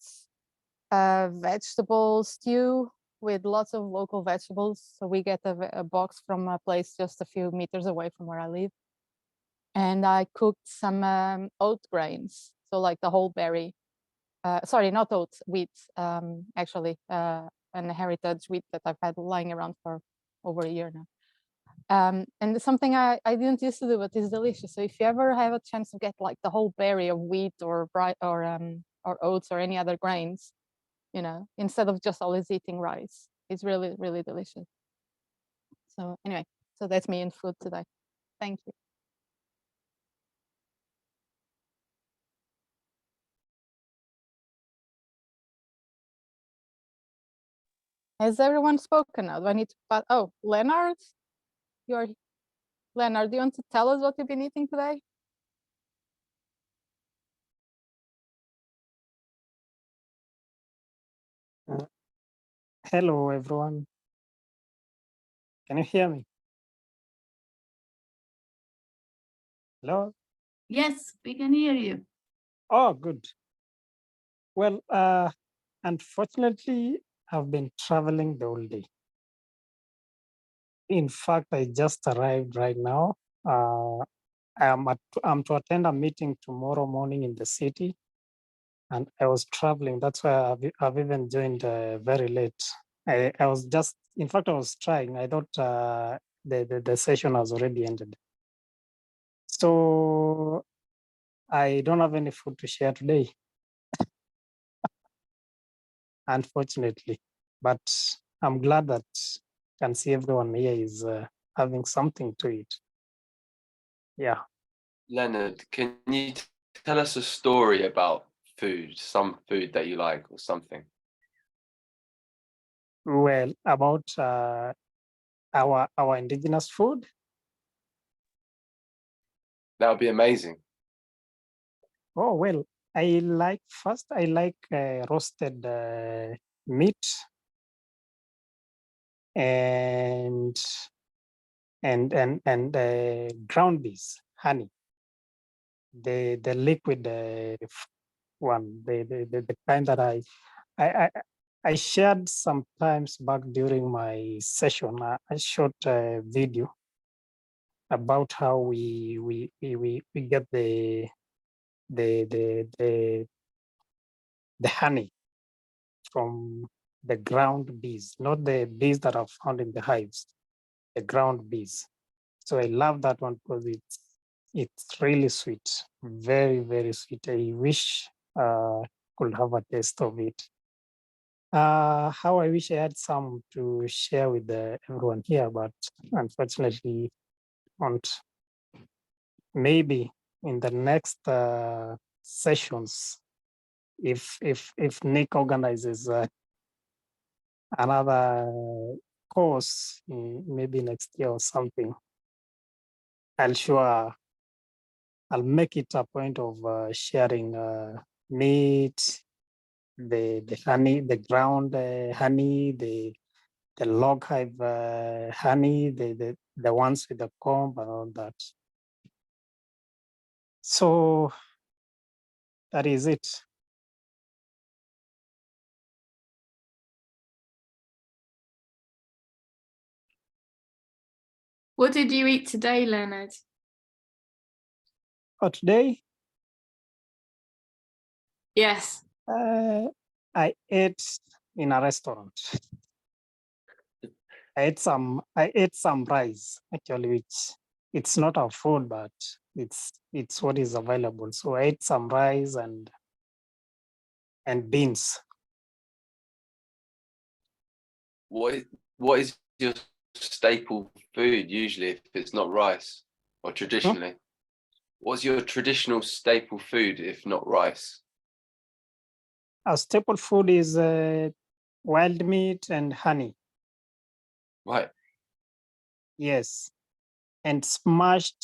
a vegetable stew with lots of local vegetables. So we get a box from a place just a few meters away from where I live. And I cooked some oat grains. So like the whole berry, sorry, not oats, wheat, actually, an heritage wheat that I've had lying around for over a year now. And it's something I didn't used to do, but it's delicious. So if you ever have a chance to get like the whole berry of wheat or oats or any other grains, you know, instead of just always eating rice, it's really, really delicious. So anyway, so that's me in food today. Thank you. Has everyone spoken now? Do I need to pass? Oh, Leonard, Leonard, do you want to tell us what you've been eating today? Hello, everyone. Can you hear me? Hello? Yes, we can hear you. Oh, good. Well, unfortunately, I've been traveling the whole day. In fact, I just arrived right now. I'm to attend a meeting tomorrow morning in the city, and I was traveling. That's why I've even joined very late. I was just, in fact, I was trying. I thought the session has already ended. So I don't have any food to share today, unfortunately, but I'm glad that I can see everyone here is having something to eat. Yeah. Leonard, can you tell us a story about food, some food that you like or something? Well, about our indigenous food. That would be amazing. Oh, well, I like roasted meat and ground beef, honey, the liquid one, the kind that I shared sometimes back during my session. I shot a video about how we get the honey from the ground bees, not the bees that are found in the hives, the ground bees. So I love that one because it's really sweet, very, very sweet. I wish could have a taste of it. How I wish I had some to share with everyone here, but unfortunately, won't. Maybe in the next sessions, if Nick organizes another course, maybe next year or something, I'll make it a point of sharing meat, the honey, the ground honey, the log hive honey, the ones with the comb and all that. So that is it. What did you eat today, Leonard? For today, Yes. I ate in a restaurant. I ate some rice, actually, which it's not our food, but it's what is available. So I ate some rice and beans. What is your staple food usually if it's not rice, or traditionally? What's your traditional staple food if not rice? Our staple food is wild meat and honey. Right. Yes. And smashed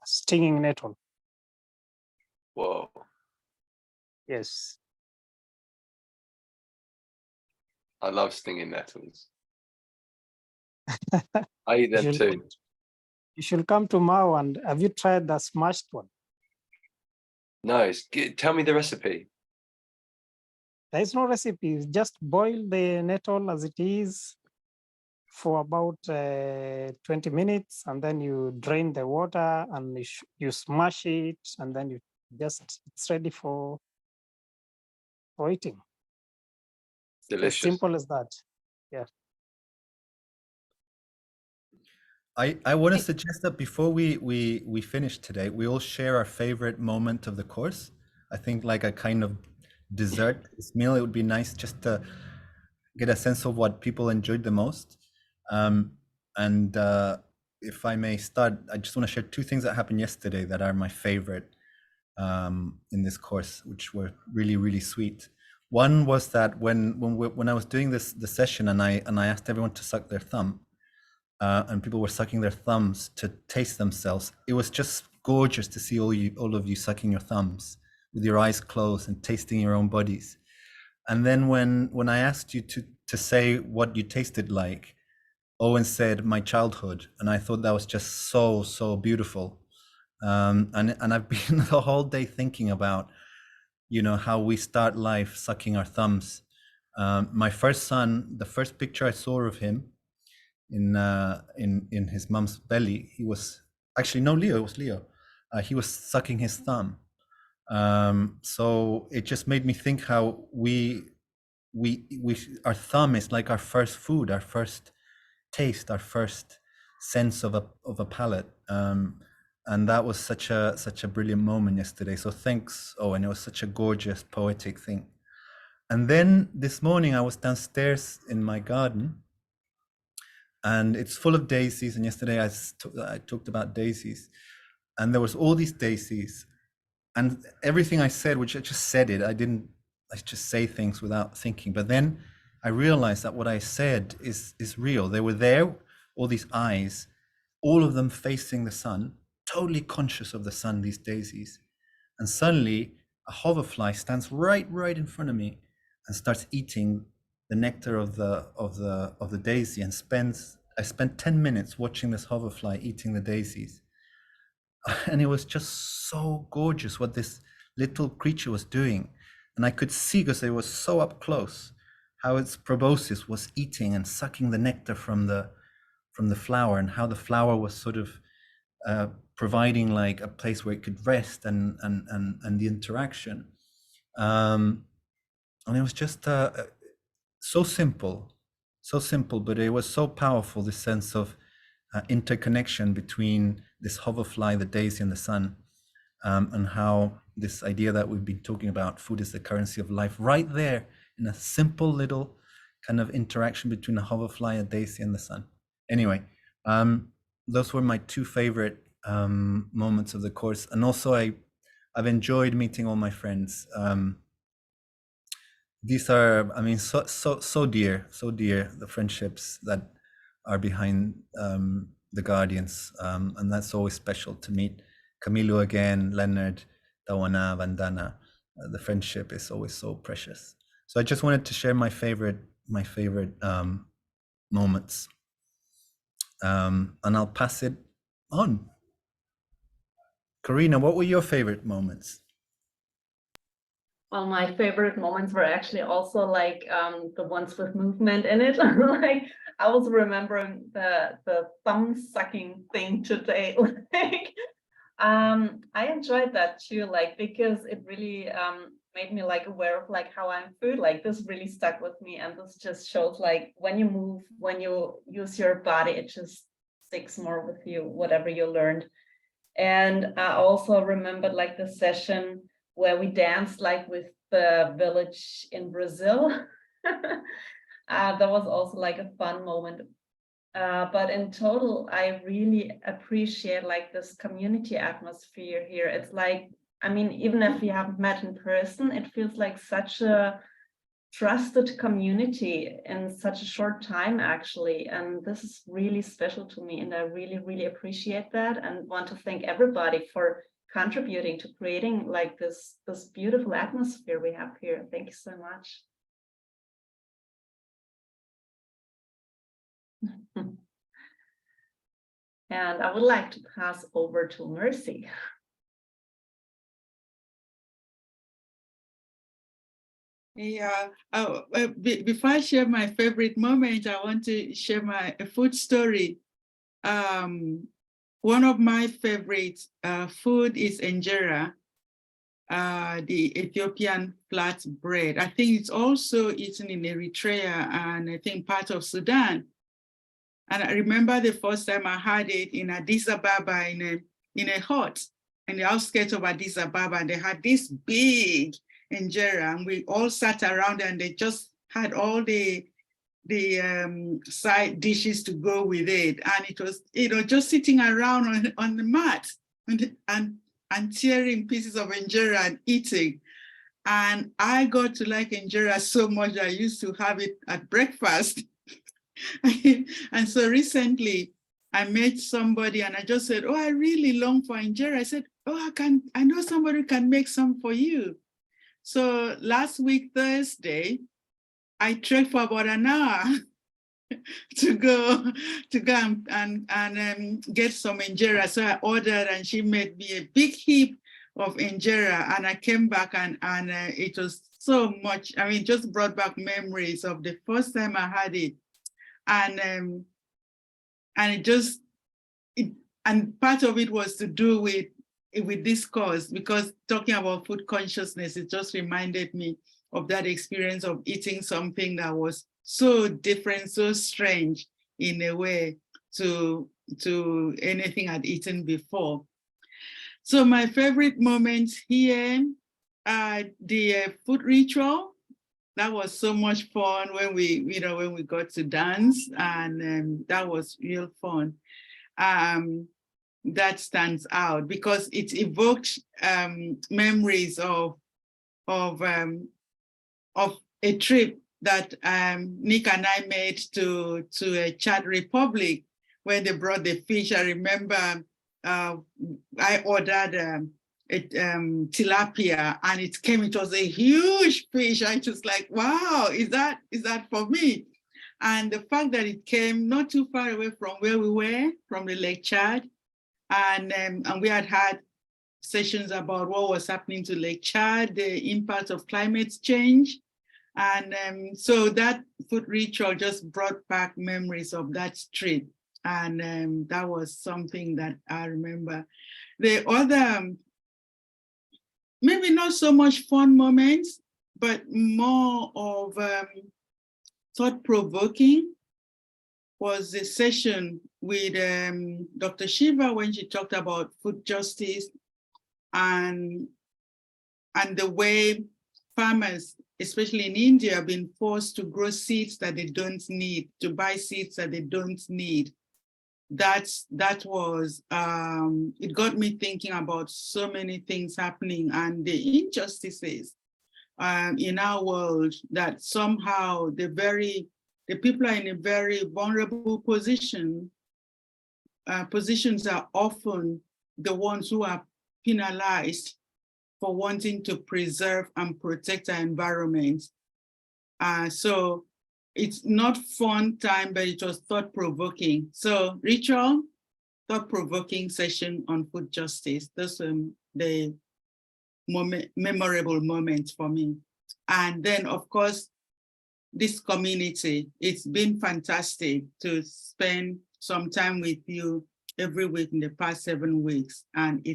stinging nettle. Whoa. Yes. I love stinging nettles. I eat them You should- too. You should come to Mao, and have you tried the smashed one? No, tell me the recipe. There is no recipe. Just boil the nettle as it is for about 20 minutes, and then you drain the water and you smash it, and then it's ready for eating. Delicious. As simple as that. Yeah. I want to suggest that before we finish today, we all share our favorite moment of the course. I think like a kind of dessert this meal, it would be nice just to get a sense of what people enjoyed the most. And if I may start, I just want to share two things that happened yesterday that are my favorite in this course, which were really, really sweet. One was that when I was doing the session and I asked everyone to suck their thumb, and people were sucking their thumbs to taste themselves. It was just gorgeous to see all of you sucking your thumbs with your eyes closed and tasting your own bodies. And then when I asked you to say what you tasted like, Owen said my childhood, and I thought that was just so beautiful. And I've been the whole day thinking about, how we start life sucking our thumbs. My first son, the first picture I saw of him in his mom's belly, he was actually Leo. It was Leo. He was sucking his thumb. So it just made me think how our thumb is like our first food, our first taste, our first sense of a palate. And that was such a brilliant moment yesterday. So thanks, Owen. It was such a gorgeous, poetic thing. And then this morning I was downstairs in my garden, and it's full of daisies. And yesterday I talked about daisies, and there was all these daisies, and everything I said, which I just said it, I just say things without thinking. But then I realized that what I said is real. They were there, all these eyes, all of them facing the sun, totally conscious of the sun, these daisies. And suddenly a hoverfly stands right in front of me and starts eating the nectar of the daisy, and I spent 10 minutes watching this hoverfly eating the daisies. And it was just so gorgeous what this little creature was doing. And I could see, because it was so up close, how its proboscis was eating and sucking the nectar from the flower, and how the flower was sort of providing like a place where it could rest and the interaction. And it was just so simple, but it was so powerful, this sense of interconnection between this hoverfly, the daisy, and the sun, and how this idea that we've been talking about, food is the currency of life, right there in a simple little kind of interaction between a hoverfly, a daisy, and the sun. Anyway, those were my two favorite moments of the course. And also I've enjoyed meeting all my friends. These are, I mean, so dear, the friendships that are behind the Guardians. And that's always special to meet Camilo again, Leonard, Tawana, Vandana. The friendship is always so precious. So I just wanted to share my favorite moments. And I'll pass it on. Karina, what were your favorite moments? Well, my favorite moments were actually also like the ones with movement in it. Like I was remembering the thumb sucking thing today. Like I enjoyed that too, like because it really made me like aware of like how I'm food. Like this really stuck with me, and this just shows like when you move, when you use your body, it just sticks more with you, whatever you learned. And I also remembered like the session where we danced like with the village in Brazil. That was also like a fun moment. But in total, I really appreciate like this community atmosphere here. It's like, I mean, even if we haven't met in person, it feels like such a trusted community in such a short time, actually. And this is really special to me. And I really, really appreciate that and want to thank everybody for contributing to creating like this beautiful atmosphere we have here. Thank you so much. And I would like to pass over to Mercy. Yeah. Before I share my favorite moment, I want to share a food story. One of my favorite food is injera, the Ethiopian flat bread. I think it's also eaten in Eritrea and I think part of Sudan. And I remember the first time I had it in Addis Ababa in a hut in the outskirts of Addis Ababa, and they had this big injera, and we all sat around and they just had all the side dishes to go with it, and it was just sitting around on the mat and tearing pieces of injera and eating. And I got to like injera so much I used to have it at breakfast. And so recently I met somebody and I just said, oh, I really long for injera. I said, oh, I know somebody who can make some for you. So last week, Thursday, I trekked for about an hour to go and get some injera. So I ordered and she made me a big heap of injera, and I came back and it was so much. I mean, it just brought back memories of the first time I had it. And part of it was to do with this course, because talking about food consciousness, it just reminded me of that experience of eating something that was so different, so strange in a way to anything I'd eaten before. So my favorite moments here are the food ritual. That was so much fun when we got to dance, and that was real fun. That stands out because it evoked memories of a trip that Nick and I made to Chad Republic, where they brought the fish. I remember I ordered tilapia, and it was a huge fish. I just like, wow, is that for me? And the fact that it came not too far away from where we were, from the Lake Chad, and we had sessions about what was happening to Lake Chad, the impact of climate change. And so that food ritual just brought back memories of that trip. And that was something that I remember. The other, maybe not so much fun moments, but more of thought-provoking, was the session with Dr. Shiva when she talked about food justice and the way farmers, especially in India, have been forced to grow seeds that they don't need, to buy seeds that they don't need. That was, it got me thinking about so many things happening and the injustices in our world, that somehow the people are in a very vulnerable position. Positions are often the ones who are penalized for wanting to preserve and protect our environment. So it's not fun time, but it was thought-provoking. So ritual, thought-provoking session on food justice. Those were the memorable moments for me. And then, of course, this community, it's been fantastic to spend some time with you every week in the past 7 weeks. And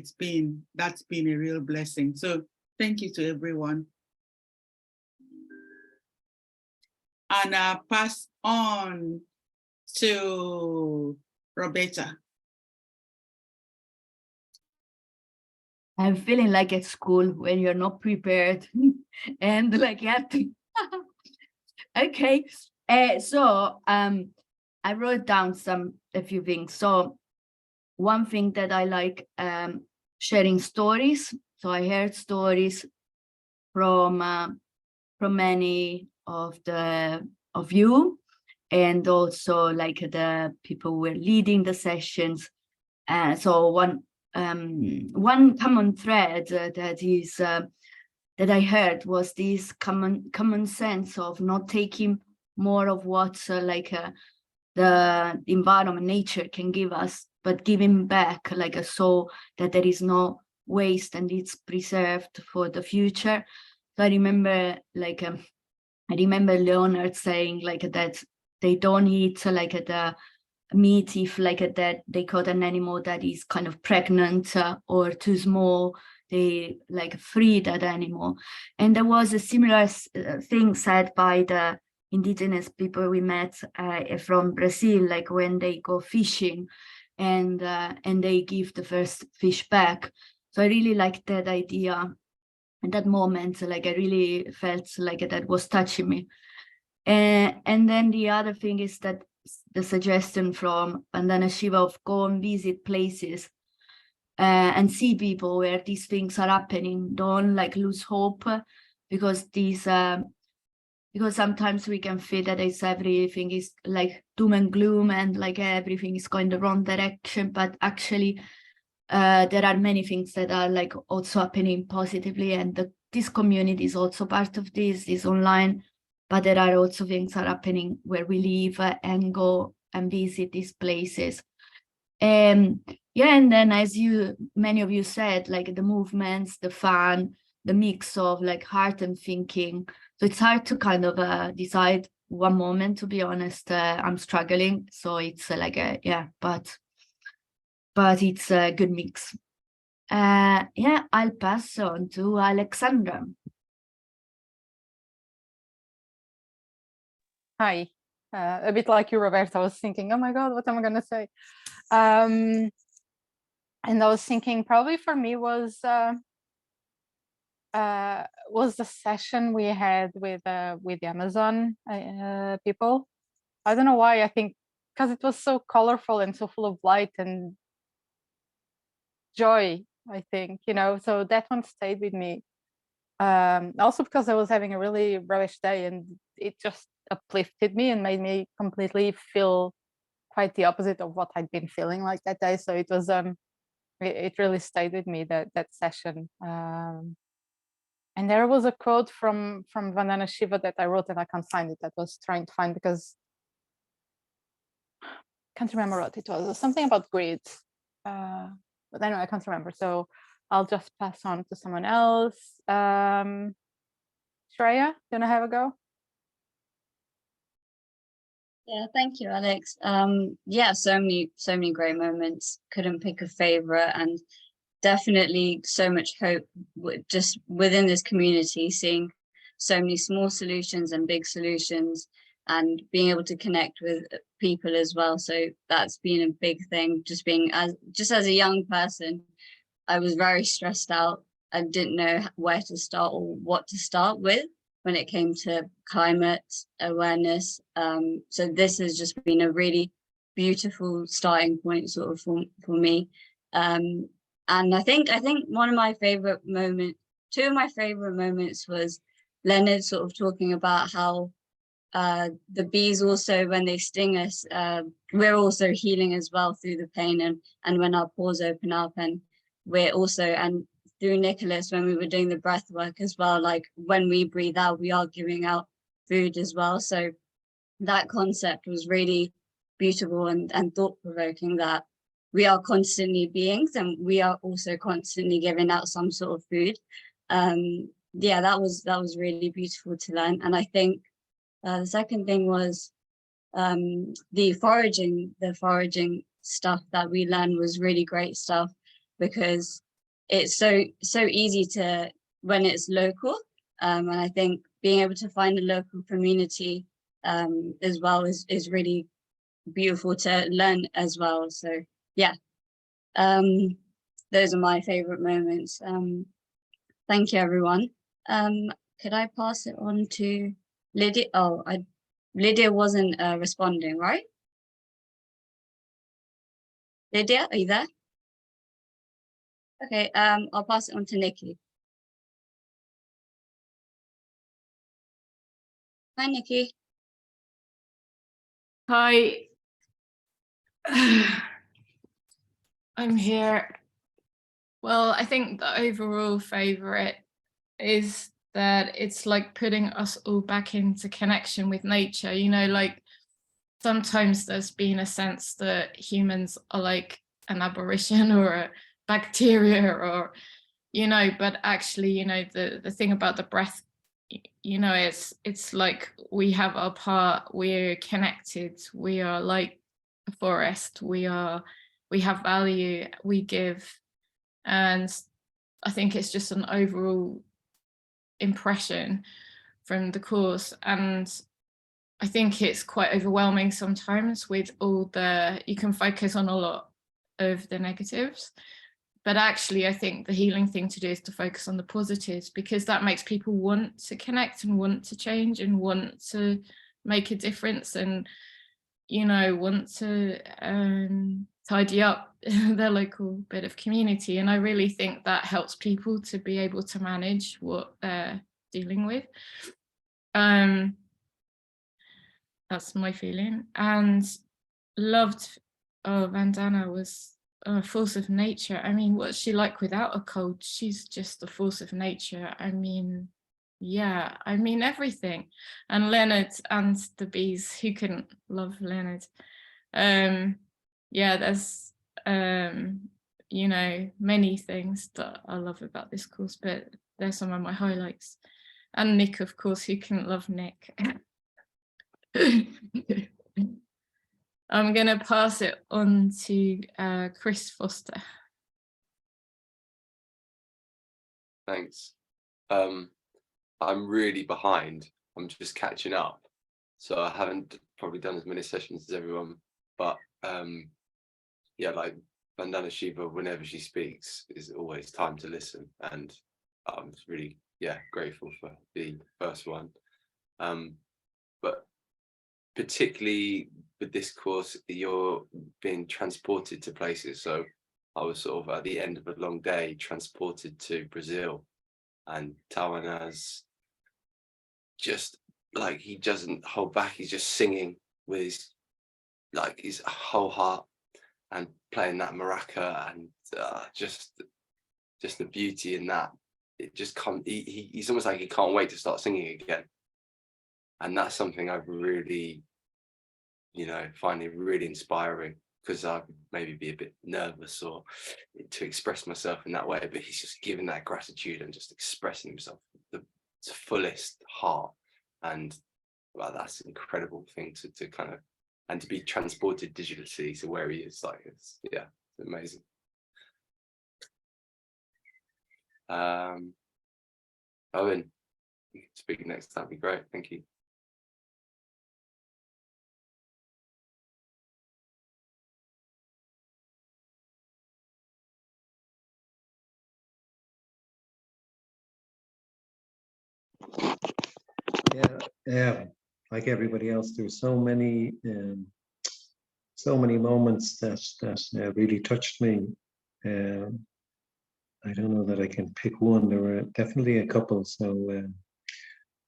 that's been a real blessing. So thank you to everyone. And I'll pass on to Roberta. I'm feeling like at school when you're not prepared and like you have to. Okay, so I wrote down a few things. So one thing that I like, sharing stories. So I heard stories from many of you, and also like the people who were leading the sessions. So one common thread that I heard was this common sense of not taking more of what the environment, nature can give us, but giving back, so that there is no waste and it's preserved for the future. So I remember Leonard saying that they don't eat the meat if that they caught an animal that is kind of pregnant or too small, they free that animal. And there was a similar thing said by the indigenous people we met from Brazil, when they go fishing and they give the first fish back. So I really liked that idea. At that moment, I really felt that was touching me. And then the other thing is that the suggestion from Vandana Shiva of go and visit places and see people where these things are happening. Don't lose hope, because because sometimes we can feel that everything is doom and gloom and everything is going the wrong direction, but actually there are many things that are also happening positively, and this community is also part of this online, but there are also things are happening where we live and go and visit these places. Yeah, and then as many of you said, the movements, the fun, the mix of heart and thinking. So it's hard to kind of decide one moment, to be honest. I'm struggling, so it's yeah, but it's a good mix. Yeah, I'll pass on to Alexandra. Hi, a bit like you, Roberta. I was thinking, oh my God, what am I gonna say? And I was thinking probably for me was the session we had with the Amazon people. I don't know why. I think because it was so colorful and so full of light and joy, I think, so that one stayed with me. Also because I was having a really rubbish day, and it just uplifted me and made me completely feel quite the opposite of what I'd been feeling like that day. So it was it really stayed with me, that session. And there was a quote from Vandana Shiva that I wrote, and I can't find it. That was trying to find, because I can't remember what it was. Something about grids, but anyway, I can't remember. So I'll just pass on to someone else. Shreya, do you want to have a go? Yeah, thank you, Alex. Yeah, so many great moments. Couldn't pick a favorite, and definitely so much hope just within this community, seeing so many small solutions and big solutions, and being able to connect with people as well. So that's been a big thing. Just as a young person, I was very stressed out. I didn't know where to start or what to start with when it came to climate awareness. So this has just been a really beautiful starting point sort of for me. And I think one of my favorite moments, two of my favorite moments was Leonard sort of talking about how the bees also, when they sting us, we're also healing as well through the pain, and when our pores open up, and we're also, and through Nicholas, when we were doing the breath work as well, when we breathe out, we are giving out food as well. So that concept was really beautiful and thought-provoking, that we are constantly beings and we are also constantly giving out some sort of food. Yeah, that was really beautiful to learn. And I think the second thing was the foraging stuff that we learned was really great stuff, because it's so easy to, when it's local, and I think being able to find a local community as well is really beautiful to learn as well. So yeah, those are my favorite moments. Thank you, everyone. Could I pass it on to Lydia? Oh, Lydia wasn't responding, right? Lydia, are you there? Okay, I'll pass it on to Nikki. Hi, Nikki. Hi. I'm here. Well, I think the overall favorite is that it's like putting us all back into connection with nature. You know, like sometimes there's been a sense that humans are like an aberration or a bacteria or, you know, but actually, you know, the thing about the breath, you know, it's like we have our part, we're connected, we are like a forest, we have value, we give. And I think it's just an overall impression from the course. And I think it's quite overwhelming sometimes with all you can focus on a lot of the negatives. But actually, I think the healing thing to do is to focus on the positives, because that makes people want to connect and want to change and want to make a difference and, you know, want to tidy up their local bit of community. And I really think that helps people to be able to manage what they're dealing with. That's my feeling. And loved, Vandana was a force of nature. I mean, what's she like without a cold? She's just a force of nature. I mean, yeah, I mean everything. And Leonard and the bees, who couldn't love Leonard? Yeah, there's you know, many things that I love about this course, but they're some of my highlights. And Nick, of course, who couldn't love Nick? I'm going to pass it on to Chris Foster. Thanks. I'm really behind. I'm just catching up. So I haven't probably done as many sessions as everyone, but yeah, like Vandana Shiva, whenever she speaks, is always time to listen. And I'm really, yeah, grateful for the first one. But particularly with this course, you're being transported to places. So I was sort of at the end of a long day transported to Brazil, and Tawanas just like, he doesn't hold back. He's just singing with his whole heart and playing that maraca, and just the beauty in that. It just he's almost like he can't wait to start singing again. And that's something I've really, you know, finding really inspiring, because I'd maybe be a bit nervous or to express myself in that way, but he's just giving that gratitude and just expressing himself the fullest heart. And well, that's an incredible thing to kind of, and to be transported digitally to where he is, like, it's, yeah, it's amazing. Owen, you can speak next, that'd be great, thank you. Yeah, like everybody else, there's so many moments that really touched me. I don't know that I can pick one. There were definitely a couple. So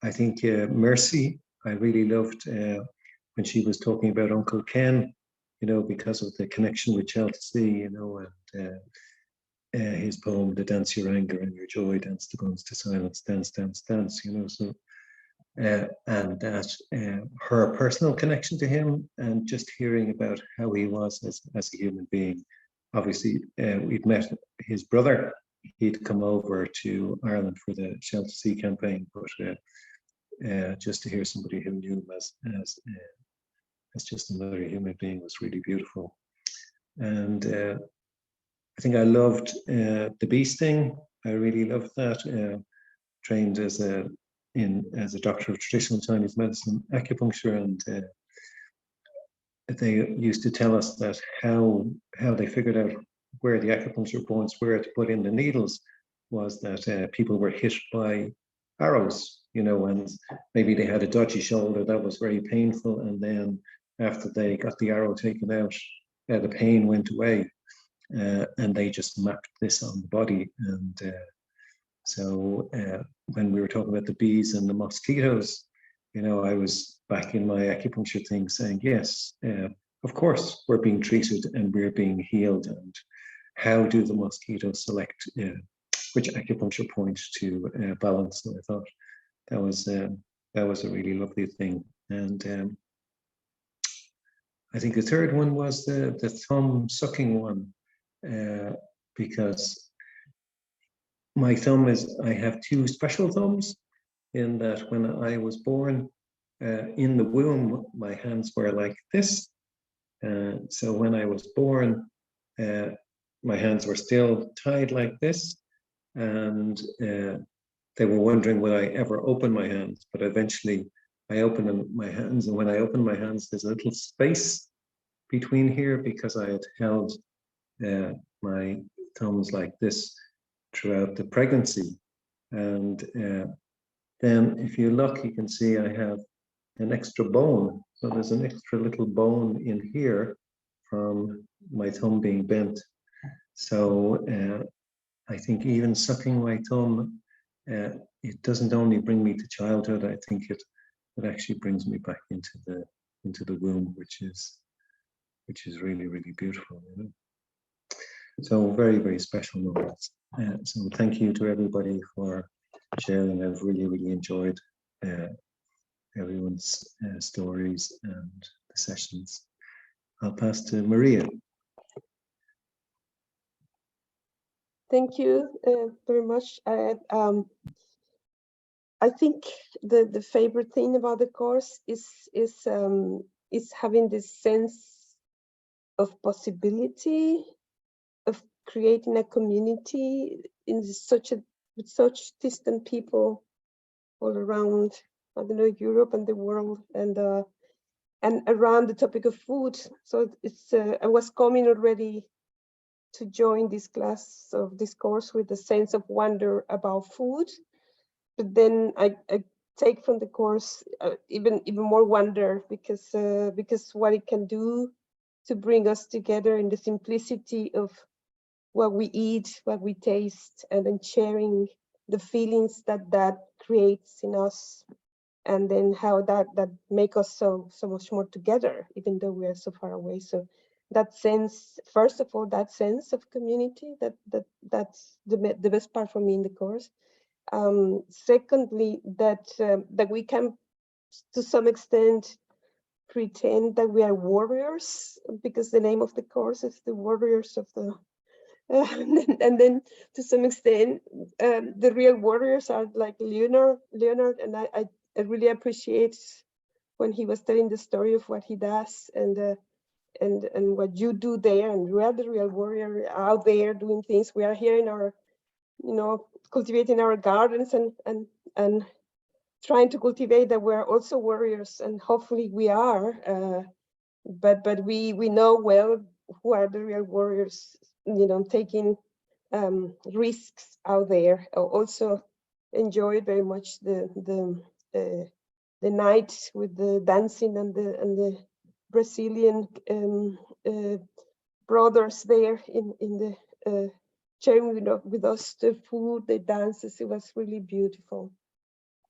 I think Mercy, I really loved when she was talking about Uncle Ken, you know, because of the connection with Chelsea, you know, and his poem, "The Dance Your Anger and Your Joy, Dance the Guns to Silence, Dance, Dance, Dance," you know, so. And that her personal connection to him, and just hearing about how he was as a human being. Obviously, we'd met his brother. He'd come over to Ireland for the Shell to Sea campaign, but just to hear somebody who knew him as just another human being was really beautiful. And I think I loved the bee sting. I really loved that. Trained as a doctor of traditional Chinese medicine, acupuncture, and they used to tell us that how they figured out where the acupuncture points were to put in the needles was that people were hit by arrows, you know, and maybe they had a dodgy shoulder that was very painful, and then after they got the arrow taken out, the pain went away, and they just mapped this on the body. And so when we were talking about the bees and the mosquitoes, you know, I was back in my acupuncture thing saying, yes, of course, we're being treated and we're being healed. And how do the mosquitoes select which acupuncture point to balance? So I thought that was a really lovely thing. And I think the third one was the thumb sucking one, because my thumb I have two special thumbs, in that when I was born in the womb, my hands were like this. So when I was born, my hands were still tied like this, and they were wondering would I ever open my hands, but eventually I opened my hands, and when I opened my hands, there's a little space between here because I had held my thumbs like this throughout the pregnancy. And then if you look, you can see I have an extra bone. So there's an extra little bone in here from my thumb being bent. So I think even sucking my thumb, it doesn't only bring me to childhood. I think it actually brings me back into the womb, which is really, really beautiful. You know? So very, very special moments. So thank you to everybody for sharing. I've really, really enjoyed everyone's stories and the sessions. I'll pass to Maria. Thank you very much. I think the favorite thing about the course is having this sense of possibility, of creating a community in with such distant people all around, I don't know, Europe and the world, and around the topic of food. So it's I was coming already to join this class of this course with a sense of wonder about food, but then I take from the course even more wonder because what it can do to bring us together in the simplicity of what we eat, what we taste, and then sharing the feelings that creates in us, and then how that make us so much more together, even though we are so far away. So that sense, first of all, that sense of community, that's the best part for me in the course. Secondly, that we can, to some extent, pretend that we are warriors, because the name of the course is the Warriors of the. And then to some extent, the real warriors are like Leonard, and I really appreciate when he was telling the story of what he does and what you do there, and we are the real warrior out there doing things. We are here in our, cultivating our gardens and trying to cultivate that we're also warriors, and hopefully we are. But we know well who are the real warriors, taking risks out there. I also enjoyed very much the night with the dancing and the Brazilian brothers there in the sharing with us the food, the dances. It was really beautiful.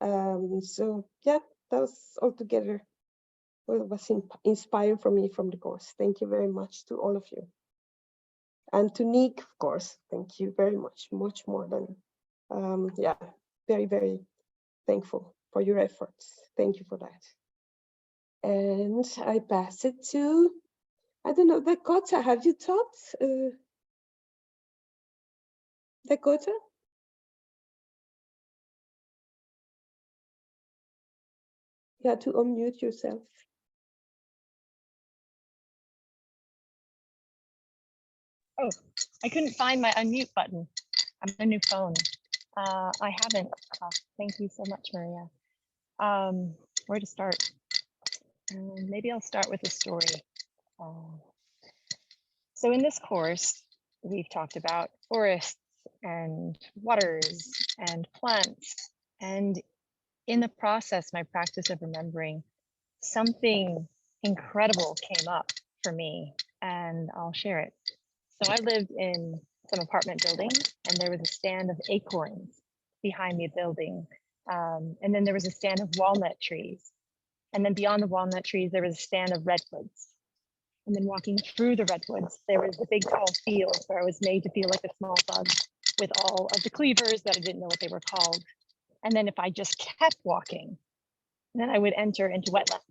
So yeah, that was altogether what was inspiring for me from the course. Thank you very much to all of you. And to Nick, of course, thank you very much, much more than, yeah, very, very thankful for your efforts. Thank you for that. And I pass it to, I don't know, Dakota, have you taught? Dakota? You have to unmute yourself. Oh, I couldn't find my unmute button. I'm on a new phone. I haven't. Thank you so much, Maria. Where to start? Maybe I'll start with a story. So in this course, we've talked about forests and waters and plants. And in the process, my practice of remembering, something incredible came up for me, and I'll share it. So I lived in some apartment buildings, and there was a stand of acorns behind the building. And then there was a stand of walnut trees. And then beyond the walnut trees, there was a stand of redwoods. And then walking through the redwoods, there was a big tall field where I was made to feel like a small bug with all of the cleavers that I didn't know what they were called. And then if I just kept walking, then I would enter into wetlands.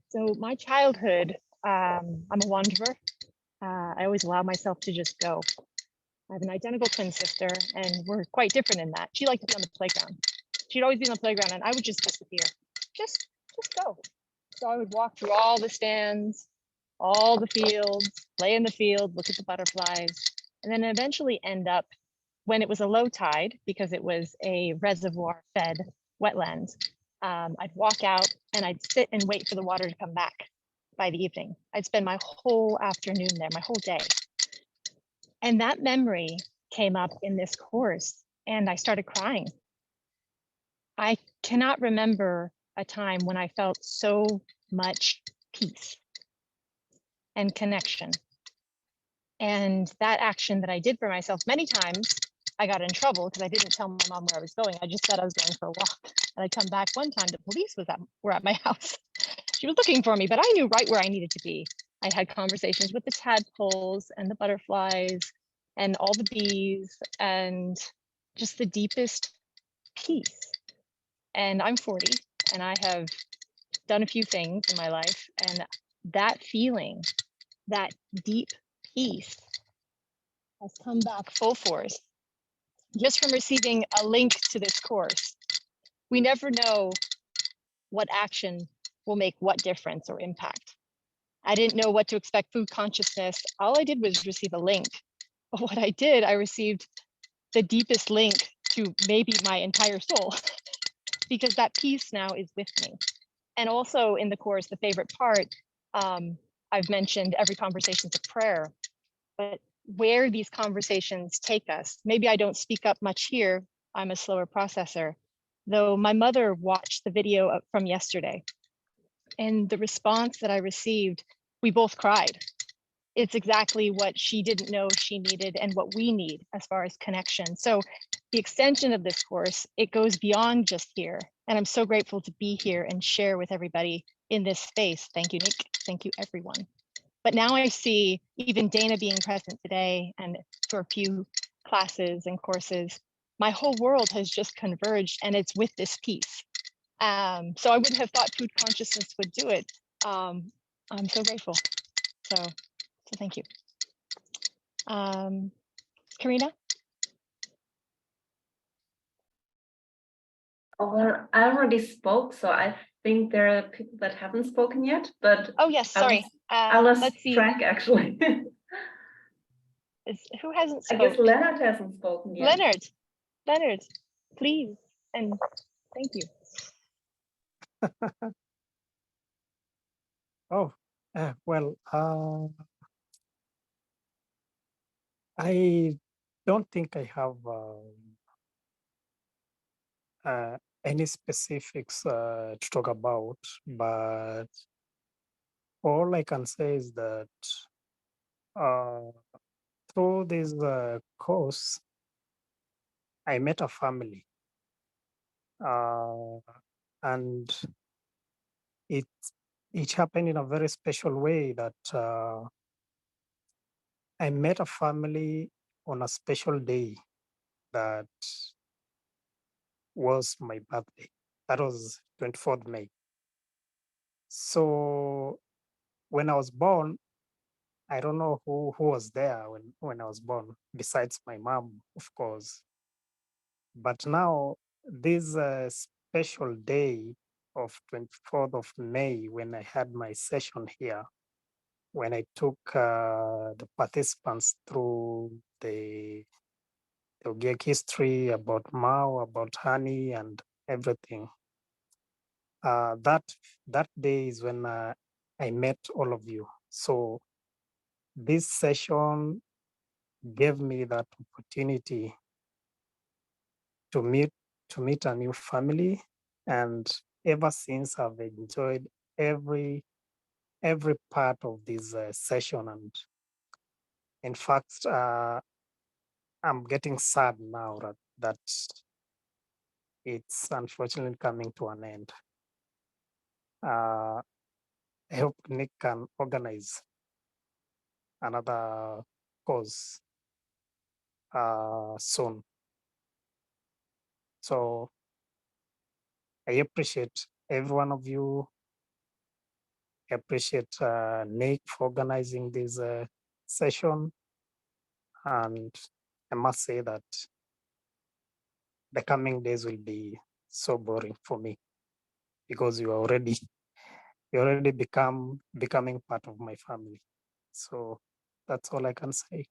So my childhood, I'm a wanderer. I always allow myself to just go. I have an identical twin sister, and we're quite different in that. She liked to be on the playground. She'd always be on the playground, and I would just disappear. Just go. So I would walk through all the stands, all the fields, play in the field, look at the butterflies, and then eventually end up, when it was a low tide, because it was a reservoir fed wetland, I'd walk out and I'd sit and wait for the water to come back by the evening. I'd spend my whole afternoon there, my whole day. And that memory came up in this course and I started crying. I cannot remember a time when I felt so much peace and connection. And that action that I did for myself, many times I got in trouble because I didn't tell my mom where I was going. I just said I was going for a walk. And I come back one time, the police were at my house. She was looking for me, but I knew right where I needed to be. I had conversations with the tadpoles and the butterflies and all the bees and just the deepest peace. And I'm 40 and I have done a few things in my life, and that feeling, that deep peace has come back full force just from receiving a link to this course. We never know what action will make what difference or impact. I didn't know what to expect food consciousness. All I did was receive a link. But what I did, I received the deepest link to maybe my entire soul because that peace now is with me. And also in the course, the favorite part, I've mentioned every conversation's a prayer, but where these conversations take us, maybe I don't speak up much here, I'm a slower processor, though my mother watched the video from yesterday. And the response that I received, we both cried. It's exactly what she didn't know she needed and what we need as far as connection. So the extension of this course, it goes beyond just here. And I'm so grateful to be here and share with everybody in this space. Thank you, Nick. Thank you, everyone. But now I see even Dana being present today and for a few classes and courses, my whole world has just converged and it's with this piece. So I wouldn't have thought food consciousness would do it. I'm so grateful. So thank you. Karina? Oh, well, I already spoke, so I think there are people that haven't spoken yet, but oh yes, sorry. I lost Let's see. track actually. Who hasn't I spoken? guess Leonard hasn't spoken yet. Leonard, please, and thank you. Oh, well, I don't think I have any specifics to talk about, but all I can say is that through this course, I met a family, and it happened in a very special way that I met a family on a special day that was my birthday. That was 24th May. So when I was born, I don't know who was there when I was born, besides my mom, of course. But now, this special day of 24th of May, when I had my session here, when I took the participants through the Ogiek history about Mao, about honey and everything. That day is when I met all of you. So this session gave me that opportunity to meet a new family, and ever since I've enjoyed every part of this session. And in fact, I'm getting sad now that it's unfortunately coming to an end. I hope Nick can organize another course soon. So I appreciate every one of you. I appreciate Nick for organizing this session. And I must say that the coming days will be so boring for me because you already becoming part of my family. So that's all I can say.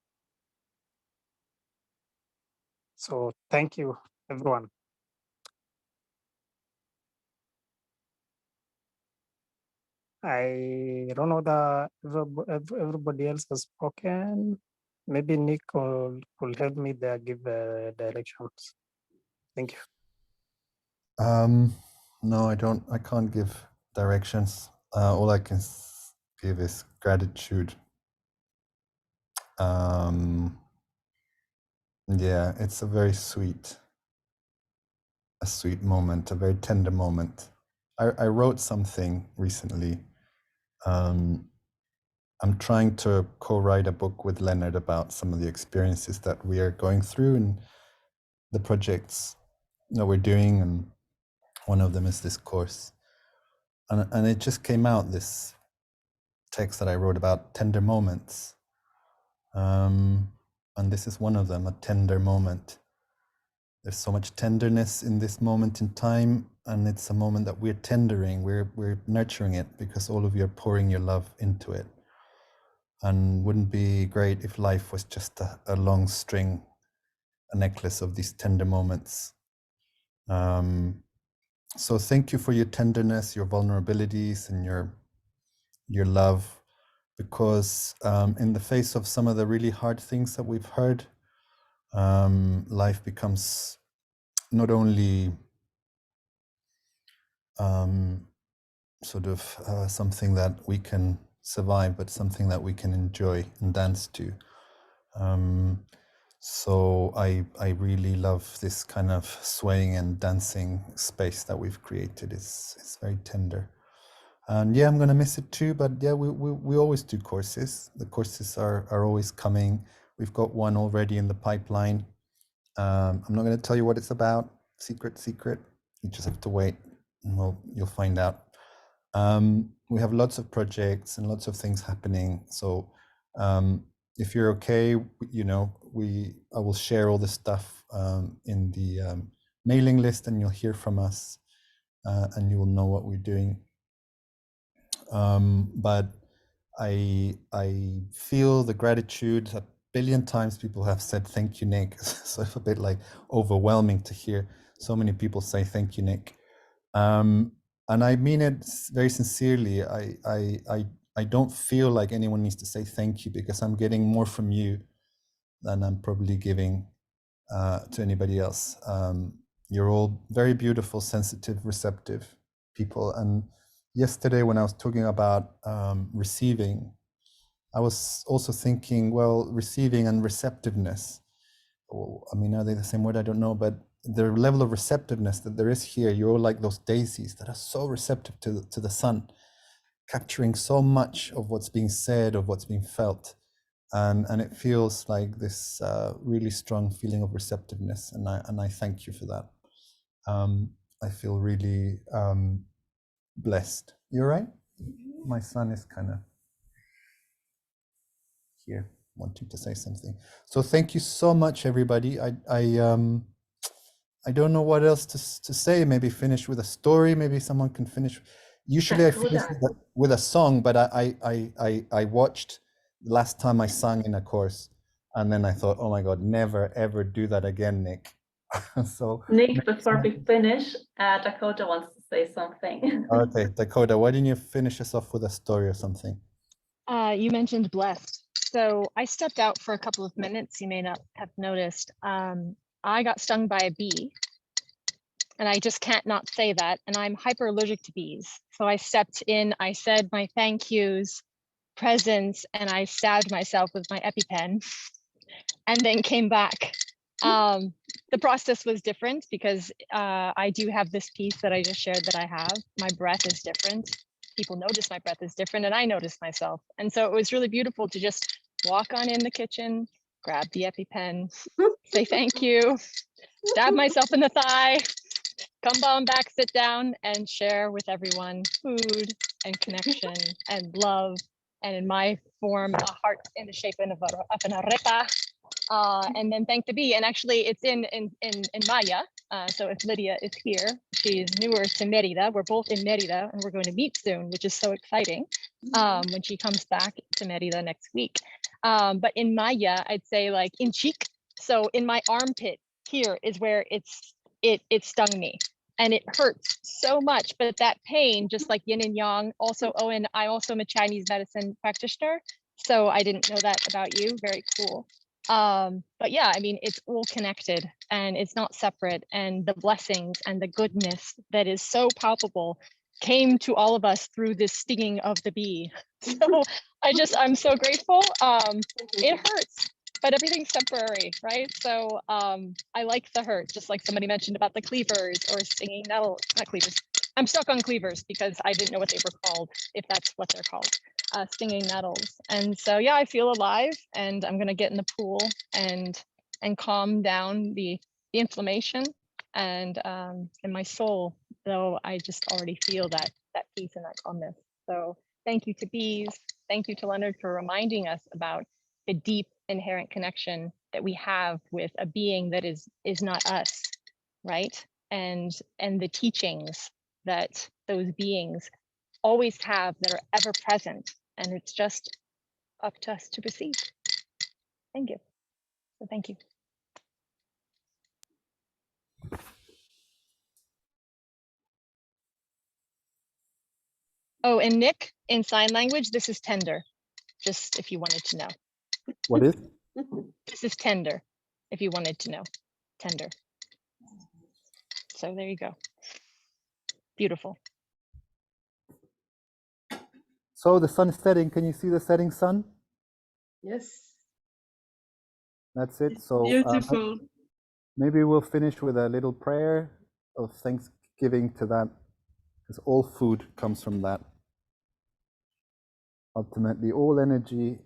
So thank you, everyone. I don't know that everybody else has spoken. Maybe Nick could help me there, give directions. Thank you. No, I don't. I can't give directions. All I can give is gratitude. Yeah, it's a very sweet moment, a very tender moment. I wrote something recently. I'm trying to co-write a book with Leonard about some of the experiences that we are going through and the projects that we're doing, and one of them is this course. And it just came out, this text that I wrote about tender moments. And this is one of them, a tender moment. There's so much tenderness in this moment in time, and it's a moment that we're tendering, we're nurturing it because all of you are pouring your love into it. And wouldn't be great if life was just a long string, a necklace of these tender moments. So thank you for your tenderness, your vulnerabilities, and your love, because in the face of some of the really hard things that we've heard, life becomes not only sort of something that we can survive, but something that we can enjoy and dance to. So I really love this kind of swaying and dancing space that we've created. It's very tender. And yeah, I'm gonna miss it too, but yeah, we always do courses. The courses are always coming. We've got one already in the pipeline. I'm not gonna tell you what it's about. Secret. You just have to wait and you'll find out. We have lots of projects and lots of things happening. So if you're okay, you know, I will share all this stuff in the mailing list, and you'll hear from us and you will know what we're doing. But I feel the gratitude. A billion times people have said thank you, Nick. So it's a bit like overwhelming to hear so many people say thank you, Nick. And I mean it very sincerely. I don't feel like anyone needs to say thank you, because I'm getting more from you than I'm probably giving to anybody else. You're all very beautiful, sensitive, receptive people. And yesterday when I was talking about receiving, I was also thinking, well, receiving and receptiveness, I mean, are they the same word? I don't know, but the level of receptiveness that there is here, you're all like those daisies that are so receptive to the sun, capturing so much of what's being said, of what's being felt. And it feels like this really strong feeling of receptiveness. And I thank you for that. I feel really blessed. You're right? My son is kind of here wanting to say something. So thank you so much, everybody. I don't know what else to say. Maybe finish with a story. Maybe someone can finish. Usually I finish with a song, but I watched last time I sang in a course, and then I thought, oh my God, never ever do that again, Nick. So Nick, before we finish, Dakota wants to say something. Okay, Dakota, why didn't you finish us off with a story or something? You mentioned blessed. So I stepped out for a couple of minutes. You may not have noticed. I got stung by a bee, and I just can't not say that. And I'm hyper allergic to bees. So I stepped in, I said my thank yous, presents, and I stabbed myself with my EpiPen and then came back. the process was different because I do have this piece that I just shared that I have. My breath is different. People notice my breath is different and I notice myself. And so it was really beautiful to just walk on in the kitchen, grab the EpiPen, say thank you, stab myself in the thigh, come on back, sit down and share with everyone food and connection and love. And in my form, a heart in the shape of an arepa. And then thank the bee. And actually it's in Maya. So if Lydia is here, she's newer to Merida. We're both in Merida and we're going to meet soon, which is so exciting when she comes back to Merida next week. But in Maya, I'd say like in cheek. So in my armpit here is where it stung me. And it hurts so much, but that pain, just like yin and yang, also, Owen, I also am a Chinese medicine practitioner. So I didn't know that about you, very cool. But yeah, I mean, it's all connected and it's not separate, and the blessings and the goodness that is so palpable came to all of us through this stinging of the bee. So I'm so grateful. It hurts, but everything's temporary, right? So I like the hurt, just like somebody mentioned about the cleavers or stinging nettle, not cleavers. I'm stuck on cleavers because I didn't know what they were called, if that's what they're called, stinging nettles. And so, yeah, I feel alive and I'm gonna get in the pool and calm down the inflammation and in my soul, though I just already feel that peace and that calmness. So thank you to bees. Thank you to Leonard for reminding us about the deep inherent connection that we have with a being that is not us, right? And the teachings that those beings always have that are ever present, and it's just up to us to receive. Thank you. So thank you. Oh, and Nick, in sign language, this is tender, just if you wanted to know. What is? This is tender, if you wanted to know. Tender. So there you go. Beautiful. So the sun is setting. Can you see the setting sun? Yes. That's it. So Beautiful. maybe we'll finish with a little prayer of thanksgiving to that, because all food comes from that. Ultimately, all energy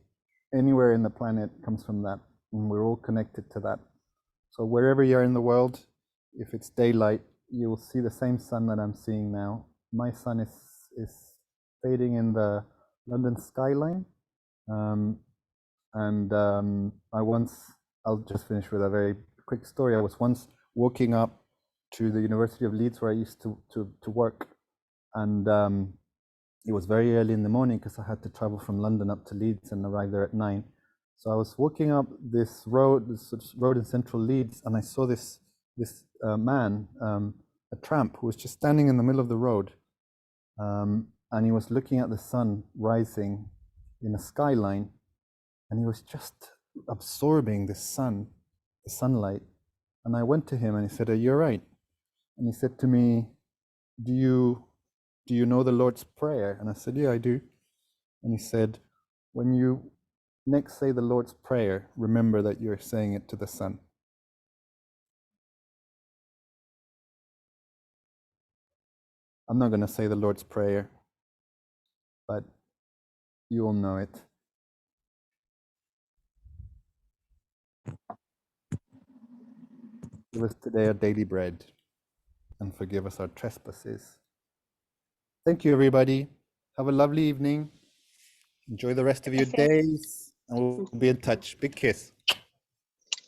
anywhere in the planet comes from that, and we're all connected to that. So wherever you are in the world, if it's daylight, you will see the same sun that I'm seeing now. My sun is fading in the London skyline. I'll just finish with a very quick story. I was once walking up to the University of Leeds where I used to work, and it was very early in the morning because I had to travel from London up to Leeds and arrive there at 9. So I was walking up this road in central Leeds, and I saw this man, a tramp, who was just standing in the middle of the road, and he was looking at the sun rising in a skyline, and he was just absorbing the sunlight. And I went to him and he said, "Are you all right?" And he said to me, do you know the Lord's Prayer? And I said, "Yeah, I do." And he said, "When you next say the Lord's Prayer, remember that you're saying it to the sun." I'm not going to say the Lord's Prayer, but you all know it. Give us today our daily bread, and forgive us our trespasses. Thank you, everybody. Have a lovely evening. Enjoy the rest of your days, and we'll be in touch. Big kiss.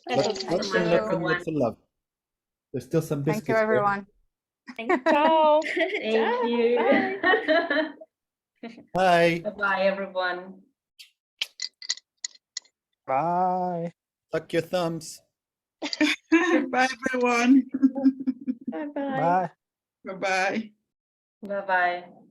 Lots of love. There's still some biscuits. Thank you, everyone. Ciao. Thank you. Bye. Bye-bye, everyone. Bye. Suck your thumbs. Bye, everyone. Bye-bye. Bye. Bye-bye. Bye-bye.